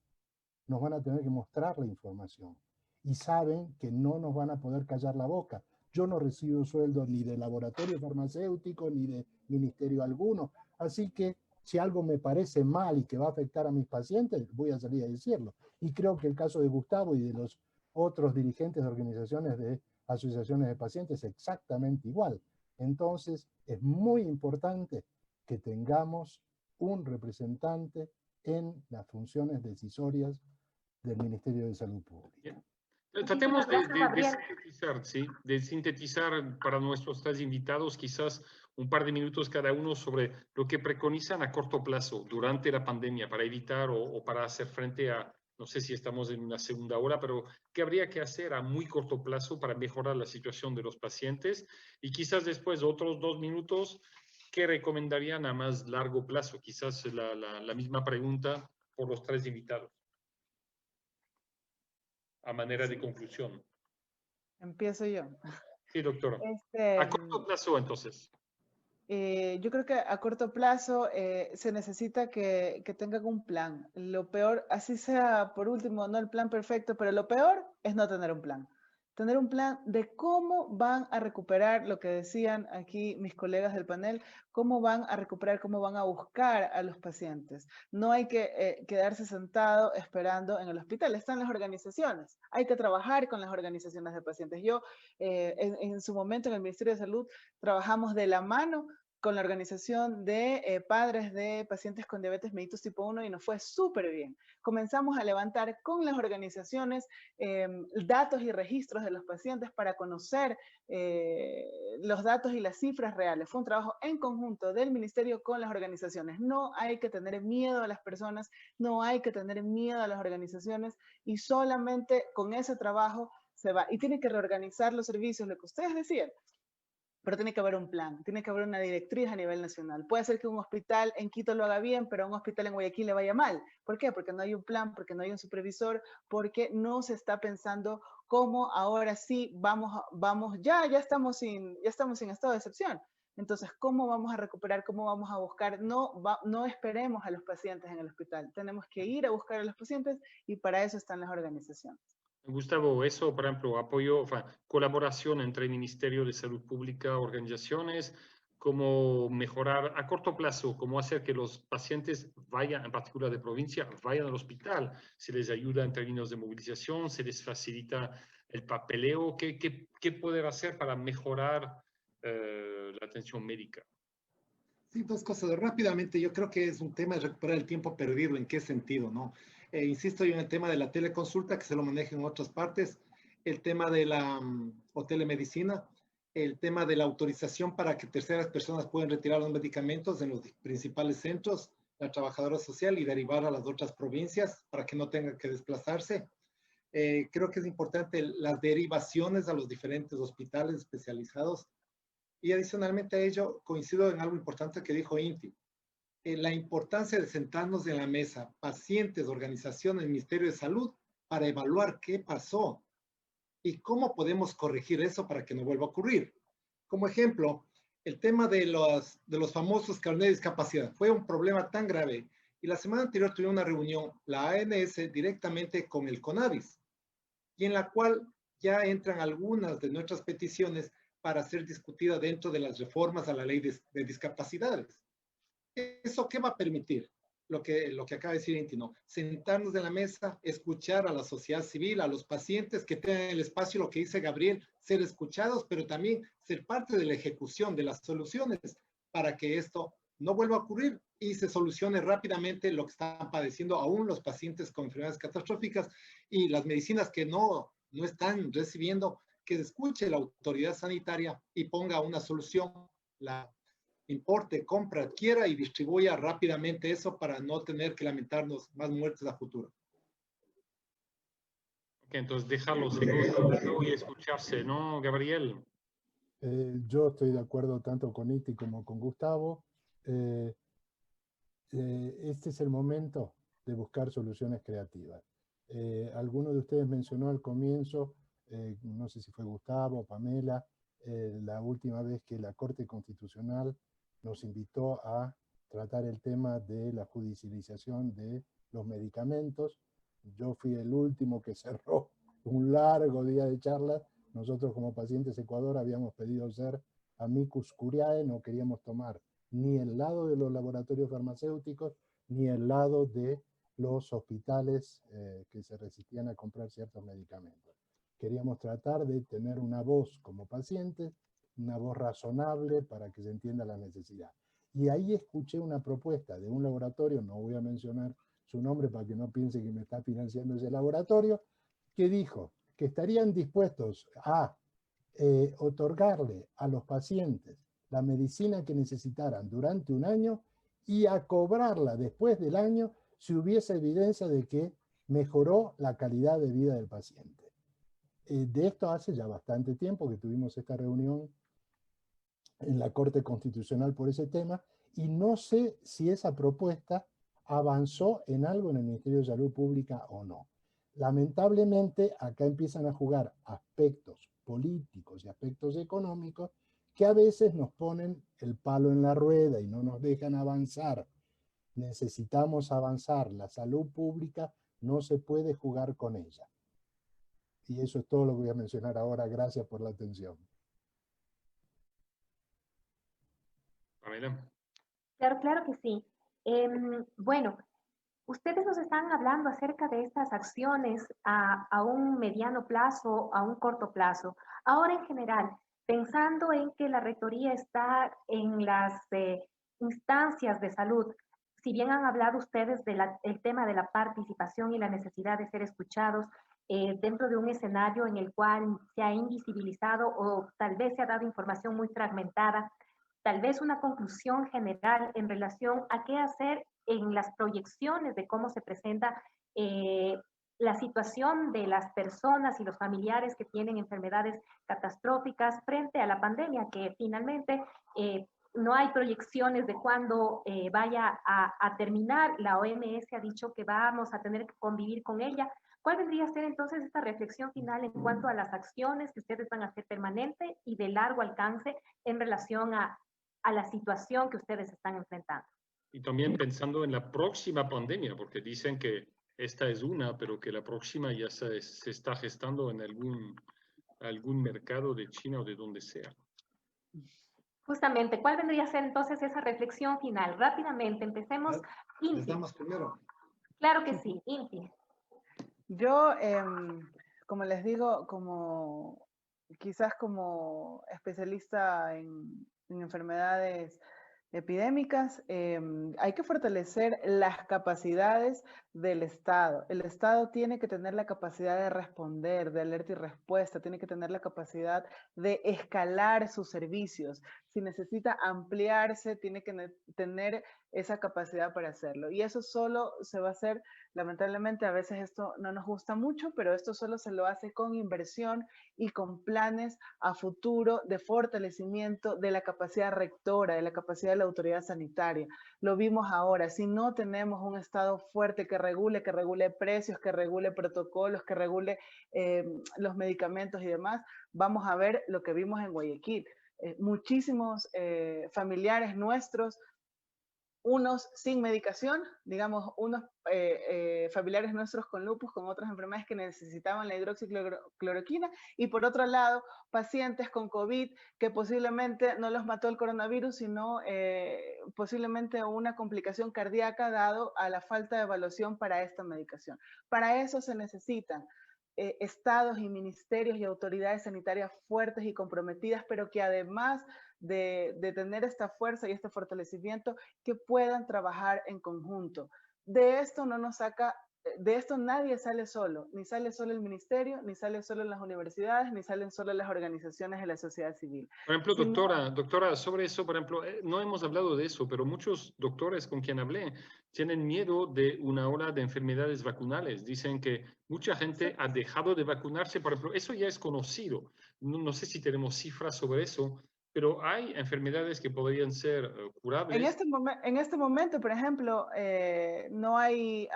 nos van a tener que mostrar la información y saben que no nos van a poder callar la boca. Yo no recibo sueldo ni de laboratorio farmacéutico ni de ministerio alguno, así que si algo me parece mal y que va a afectar a mis pacientes, voy a salir a decirlo. Y creo que el caso de Gustavo y de los otros dirigentes de organizaciones de asociaciones de pacientes es exactamente igual. Entonces, es muy importante que tengamos un representante en las funciones decisorias del Ministerio de Salud Pública. Tratemos de sintetizar, ¿sí? De sintetizar para nuestros tres invitados quizás un par de minutos cada uno sobre lo que preconizan a corto plazo durante la pandemia para evitar o para hacer frente a, no sé si estamos en una segunda ola, pero ¿qué habría que hacer a muy corto plazo para mejorar la situación de los pacientes? Y quizás después otros 2 minutos, ¿qué recomendarían a más largo plazo? Quizás la misma pregunta por los tres invitados, a manera de conclusión. Empiezo yo. Sí, doctora. A corto plazo, entonces. Yo creo que a corto plazo se necesita que tengan un plan. Lo peor, así sea por último, no el plan perfecto, pero lo peor es no tener un plan. Tener un plan de cómo van a recuperar lo que decían aquí mis colegas del panel, cómo van a recuperar, cómo van a buscar a los pacientes. No hay que quedarse sentado esperando en el hospital, están las organizaciones. Hay que trabajar con las organizaciones de pacientes. Yo en su momento en el Ministerio de Salud trabajamos de la mano con la organización de padres de pacientes con diabetes mellitus tipo 1 y nos fue súper bien. Comenzamos a levantar con las organizaciones datos y registros de los pacientes para conocer los datos y las cifras reales. Fue un trabajo en conjunto del ministerio con las organizaciones. No hay que tener miedo a las personas, no hay que tener miedo a las organizaciones y solamente con ese trabajo se va. Y tiene que reorganizar los servicios, lo que ustedes decían. Pero tiene que haber un plan, tiene que haber una directriz a nivel nacional. Puede ser que un hospital en Quito lo haga bien, pero a un hospital en Guayaquil le vaya mal. ¿Por qué? Porque no hay un plan, porque no hay un supervisor, porque no se está pensando cómo ahora sí vamos ya estamos sin estado de excepción. Entonces, ¿cómo vamos a recuperar? ¿Cómo vamos a buscar? No esperemos a los pacientes en el hospital. Tenemos que ir a buscar a los pacientes y para eso están las organizaciones. Gustavo, eso, por ejemplo, apoyo, colaboración entre el Ministerio de Salud Pública, organizaciones, cómo mejorar a corto plazo, cómo hacer que los pacientes vayan, en particular de provincia, vayan al hospital, se les ayuda en términos de movilización, se les facilita el papeleo, ¿qué poder hacer para mejorar la atención médica? Sí, dos cosas. Rápidamente, yo creo que es un tema de recuperar el tiempo perdido. ¿En qué sentido, no? Insisto yo en el tema de la teleconsulta, que se lo maneja en otras partes, el tema de la o telemedicina, el tema de la autorización para que terceras personas puedan retirar los medicamentos en los principales centros, la trabajadora social y derivar a las otras provincias para que no tengan que desplazarse. Creo que es importante las derivaciones a los diferentes hospitales especializados. Y adicionalmente a ello, coincido en algo importante que dijo Inti, la importancia de sentarnos en la mesa, pacientes, organizaciones, Ministerio de Salud, para evaluar qué pasó y cómo podemos corregir eso para que no vuelva a ocurrir. Como ejemplo, el tema de los famosos carnets de discapacidad fue un problema tan grave. Y la semana anterior tuvimos una reunión, la ANS, directamente con el CONADIS, y en la cual ya entran algunas de nuestras peticiones para ser discutidas dentro de las reformas a la ley de discapacidades. ¿Eso qué va a permitir? Lo que acaba de decir Inti, ¿no? Sentarnos en la mesa, escuchar a la sociedad civil, a los pacientes que tengan el espacio, lo que dice Gabriel, ser escuchados, pero también ser parte de la ejecución de las soluciones para que esto no vuelva a ocurrir y se solucione rápidamente lo que están padeciendo aún los pacientes con enfermedades catastróficas y las medicinas que no están recibiendo, que escuche la autoridad sanitaria y ponga una solución, la importe, compra, adquiera y distribuya rápidamente eso para no tener que lamentarnos más muertes a futuro. Ok, entonces dejarlos y escucharse, ¿no, Gabriel? Yo estoy de acuerdo tanto con Iti como con Gustavo. Este es el momento de buscar soluciones creativas. Alguno de ustedes mencionó al comienzo, no sé si fue Gustavo o Pamela, la última vez que la Corte Constitucional nos invitó a tratar el tema de la judicialización de los medicamentos. Yo fui el último que cerró un largo día de charlas. Nosotros como Pacientes Ecuador habíamos pedido ser amicus curiae, no queríamos tomar ni el lado de los laboratorios farmacéuticos, ni el lado de los hospitales que se resistían a comprar ciertos medicamentos. Queríamos tratar de tener una voz como pacientes, una voz razonable para que se entienda la necesidad. Y ahí escuché una propuesta de un laboratorio, no voy a mencionar su nombre para que no piense que me está financiando ese laboratorio, que dijo que estarían dispuestos a otorgarle a los pacientes la medicina que necesitaran durante un año y a cobrarla después del año si hubiese evidencia de que mejoró la calidad de vida del paciente. De esto hace ya bastante tiempo que tuvimos esta reunión en la Corte Constitucional por ese tema, y no sé si esa propuesta avanzó en algo en el Ministerio de Salud Pública o no. Lamentablemente, acá empiezan a jugar aspectos políticos y aspectos económicos que a veces nos ponen el palo en la rueda y no nos dejan avanzar. Necesitamos avanzar. La salud pública no se puede jugar con ella. Y eso es todo lo que voy a mencionar ahora. Gracias por la atención. Pamela. Claro que sí. Bueno, ustedes nos están hablando acerca de estas acciones a un mediano plazo, a un corto plazo. Ahora, en general, pensando en que la rectoría está en las instancias de salud, si bien han hablado ustedes del tema de la participación y la necesidad de ser escuchados dentro de un escenario en el cual se ha invisibilizado o tal vez se ha dado información muy fragmentada, tal vez una conclusión general en relación a qué hacer en las proyecciones de cómo se presenta la situación de las personas y los familiares que tienen enfermedades catastróficas frente a la pandemia, que finalmente no hay proyecciones de cuándo vaya a terminar. La OMS ha dicho que vamos a tener que convivir con ella. ¿Cuál vendría a ser entonces esta reflexión final en cuanto a las acciones que ustedes van a hacer permanente y de largo alcance en relación a la situación que ustedes están enfrentando? Y también pensando en la próxima pandemia, porque dicen que esta es una, pero que la próxima ya se está gestando en algún mercado de China o de donde sea. Justamente, ¿cuál vendría a ser entonces esa reflexión final? Rápidamente, empecemos. Les damos primero. Claro que sí, Inti. Yo, como les digo, quizás como especialista en enfermedades epidémicas, hay que fortalecer las capacidades del Estado. El Estado tiene que tener la capacidad de responder, de alerta y respuesta, tiene que tener la capacidad de escalar sus servicios. Si necesita ampliarse, tiene que tener esa capacidad para hacerlo. Y eso solo se va a hacer Lamentablemente a veces esto no nos gusta mucho, pero esto solo se lo hace con inversión y con planes a futuro de fortalecimiento de la capacidad rectora, de la capacidad de la autoridad sanitaria. Lo vimos ahora, si no tenemos un Estado fuerte que regule precios, que regule protocolos, que regule los medicamentos y demás, vamos a ver lo que vimos en Guayaquil. Muchísimos familiares nuestros, unos sin medicación, digamos, unos familiares nuestros con lupus, con otras enfermedades que necesitaban la hidroxicloroquina, y por otro lado, pacientes con COVID que posiblemente no los mató el coronavirus, sino posiblemente una complicación cardíaca dado a la falta de evaluación para esta medicación. Para eso se necesitan estados y ministerios y autoridades sanitarias fuertes y comprometidas, pero que además de tener esta fuerza y este fortalecimiento, que puedan trabajar en conjunto. De esto no nos saca, de esto nadie sale solo, ni sale solo el ministerio, ni sale solo las universidades, ni salen solo las organizaciones de la sociedad civil. Por ejemplo, doctora, sobre eso, por ejemplo, no hemos hablado de eso, pero muchos doctores con quien hablé tienen miedo de una ola de enfermedades vacunales. Dicen que mucha gente ha dejado de vacunarse, por ejemplo, eso ya es conocido. No sé si tenemos cifras sobre eso, pero hay enfermedades que podrían ser curables. En este momento, por ejemplo, no hay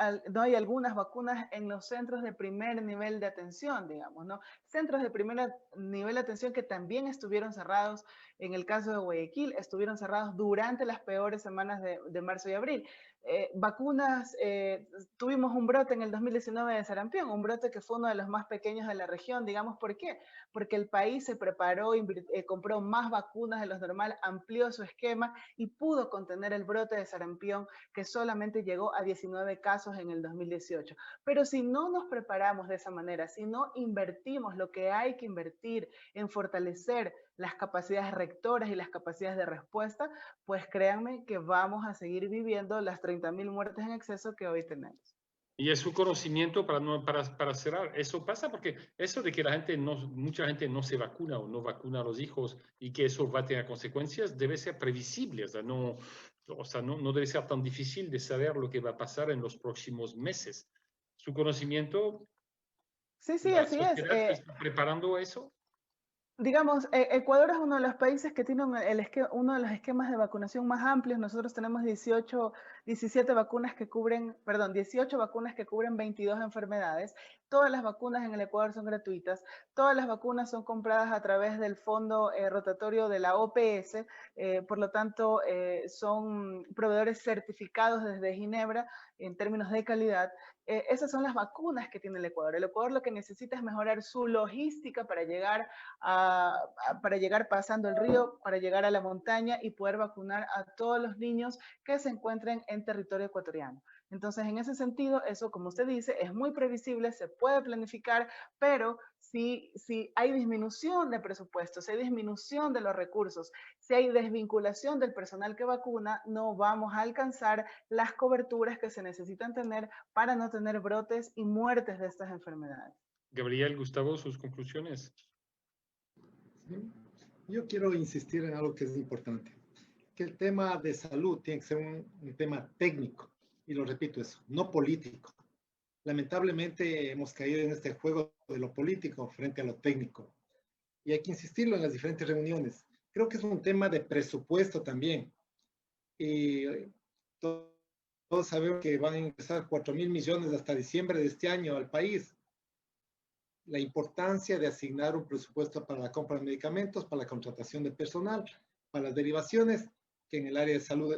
algunas vacunas en los centros de primer nivel de atención, digamos, ¿no? Centros de primer nivel de atención que también estuvieron cerrados, en el caso de Guayaquil, estuvieron cerrados durante las peores semanas de marzo y abril. Vacunas, tuvimos un brote en el 2019 de sarampión, un brote que fue uno de los más pequeños de la región, digamos, ¿por qué? Porque el país se preparó, compró más vacunas de lo normal, amplió su esquema y pudo contener el brote de sarampión que solamente llegó a 19 casos en el 2018. Pero si no nos preparamos de esa manera, si no invertimos lo que hay que invertir en fortalecer las capacidades rectoras y las capacidades de respuesta, pues créanme que vamos a seguir viviendo las 30.000 muertes en exceso que hoy tenemos. Y es su conocimiento para cerrar. Eso pasa porque eso de que mucha gente no se vacuna o no vacuna a los hijos y que eso va a tener consecuencias debe ser previsible. No debe ser tan difícil de saber lo que va a pasar en los próximos meses. ¿Su conocimiento? Sí, así es. ¿Está preparando eso? Digamos, Ecuador es uno de los países que tiene uno de los esquemas de vacunación más amplios. Nosotros tenemos 18 vacunas que cubren 22 enfermedades. Todas las vacunas en el Ecuador son gratuitas. Todas las vacunas son compradas a través del fondo rotatorio de la OPS. Por lo tanto, son proveedores certificados desde Ginebra en términos de calidad. Esas son las vacunas que tiene el Ecuador. El Ecuador lo que necesita es mejorar su logística para llegar pasando el río, para llegar a la montaña y poder vacunar a todos los niños que se encuentren en territorio ecuatoriano. Entonces, en ese sentido, eso, como usted dice, es muy previsible, se puede planificar, pero si hay disminución de presupuestos, si hay disminución de los recursos, si hay desvinculación del personal que vacuna, no vamos a alcanzar las coberturas que se necesitan tener para no tener brotes y muertes de estas enfermedades. Gabriel, Gustavo, sus conclusiones. Sí. Yo quiero insistir en algo que es importante, que el tema de salud tiene que ser un tema técnico, y lo repito, eso, no político. Lamentablemente hemos caído en este juego de lo político frente a lo técnico, y hay que insistirlo en las diferentes reuniones. Creo que es un tema de presupuesto también, y todos sabemos que van a ingresar 4.000 millones hasta diciembre de este año al país. La importancia de asignar un presupuesto para la compra de medicamentos, para la contratación de personal, para las derivaciones, que en el área de salud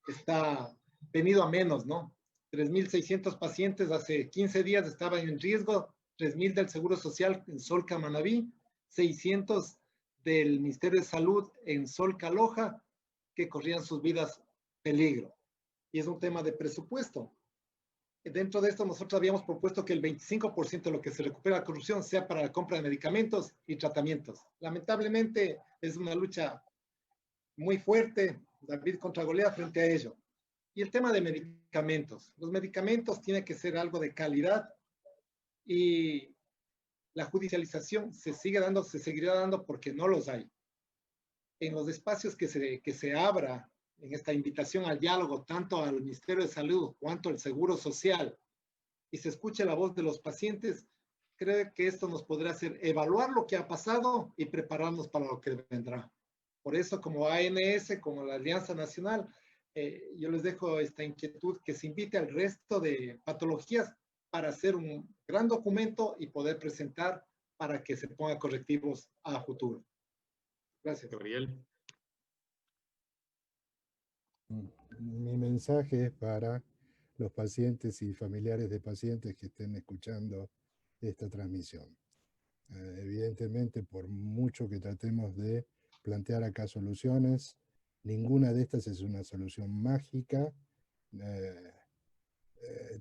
está venido a menos, ¿no? 3.600 pacientes hace 15 días estaban en riesgo, 3.000 del Seguro Social en Solca, Manabí, 600 del Ministerio de Salud en Solca, Loja, que corrían sus vidas peligro. Y es un tema de presupuesto. Dentro de esto nosotros habíamos propuesto que el 25% de lo que se recupera la corrupción sea para la compra de medicamentos y tratamientos. Lamentablemente es una lucha muy fuerte, David contra Goliat frente a ello. Y el tema de medicamentos. Los medicamentos tienen que ser algo de calidad y la judicialización se seguirá dando porque no los hay. En los espacios que se abra en esta invitación al diálogo, tanto al Ministerio de Salud cuanto al Seguro Social, y se escuche la voz de los pacientes, creo que esto nos podrá hacer evaluar lo que ha pasado y prepararnos para lo que vendrá. Por eso, como ANS, como la Alianza Nacional, yo les dejo esta inquietud, que se invite al resto de patologías para hacer un gran documento y poder presentar para que se pongan correctivos a futuro. Gracias. Gabriel. Mi mensaje es para los pacientes y familiares de pacientes que estén escuchando esta transmisión. Evidentemente, por mucho que tratemos de plantear acá soluciones, ninguna de estas es una solución mágica.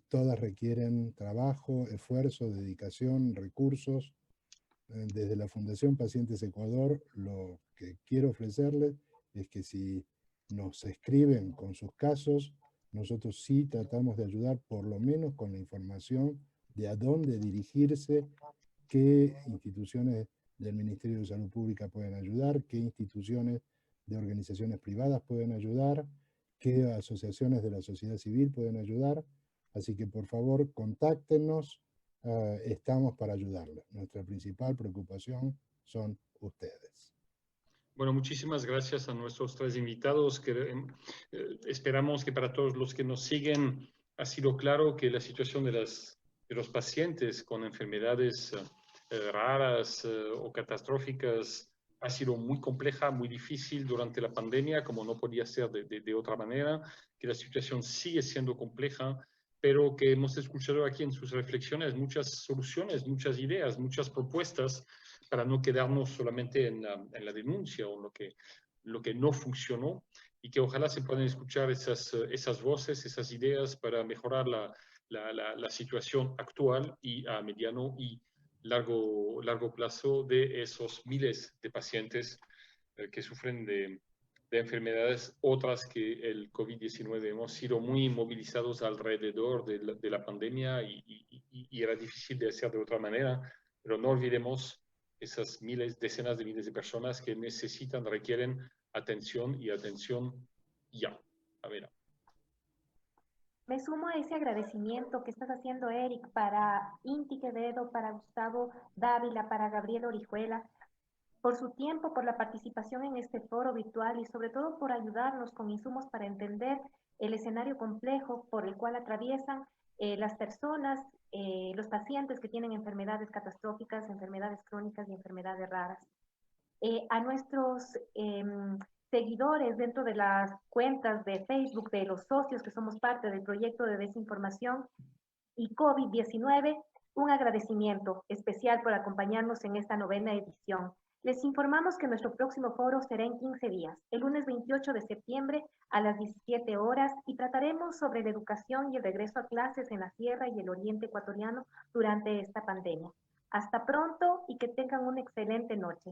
Todas requieren trabajo, esfuerzo, dedicación, recursos. Desde la Fundación Pacientes Ecuador, lo que quiero ofrecerles es que si nos escriben con sus casos, nosotros sí tratamos de ayudar, por lo menos con la información de a dónde dirigirse, qué instituciones del Ministerio de Salud Pública pueden ayudar, qué instituciones de organizaciones privadas pueden ayudar, qué asociaciones de la sociedad civil pueden ayudar. Así que por favor, contáctenos, estamos para ayudarles. Nuestra principal preocupación son ustedes. Bueno, muchísimas gracias a nuestros tres invitados. Esperamos que para todos los que nos siguen ha sido claro que la situación de los pacientes con enfermedades raras o catastróficas ha sido muy compleja, muy difícil durante la pandemia, como no podía ser de otra manera, que la situación sigue siendo compleja, pero que hemos escuchado aquí en sus reflexiones muchas soluciones, muchas ideas, muchas propuestas para no quedarnos solamente en la denuncia o lo que no funcionó, y que ojalá se puedan escuchar esas voces, esas ideas para mejorar la situación actual y a mediano y largo plazo de esos miles de pacientes que sufren de enfermedades otras que el COVID-19. Hemos sido muy movilizados alrededor de la pandemia y era difícil de hacer de otra manera, pero no olvidemos esas decenas de miles de personas que requieren atención y atención ya. A ver. Me sumo a ese agradecimiento que estás haciendo, Eric, para Inti Quevedo, para Gustavo Dávila, para Gabriel Orihuela, por su tiempo, por la participación en este foro virtual y sobre todo por ayudarnos con insumos para entender el escenario complejo por el cual atraviesan las personas, los pacientes que tienen enfermedades catastróficas, enfermedades crónicas y enfermedades raras. A nuestros seguidores dentro de las cuentas de Facebook de los socios que somos parte del proyecto de desinformación y COVID-19, un agradecimiento especial por acompañarnos en esta 9ª edición. Les informamos que nuestro próximo foro será en 15 días, el lunes 28 de septiembre a las 17 horas, y trataremos sobre la educación y el regreso a clases en la Sierra y el Oriente Ecuatoriano durante esta pandemia. Hasta pronto y que tengan una excelente noche.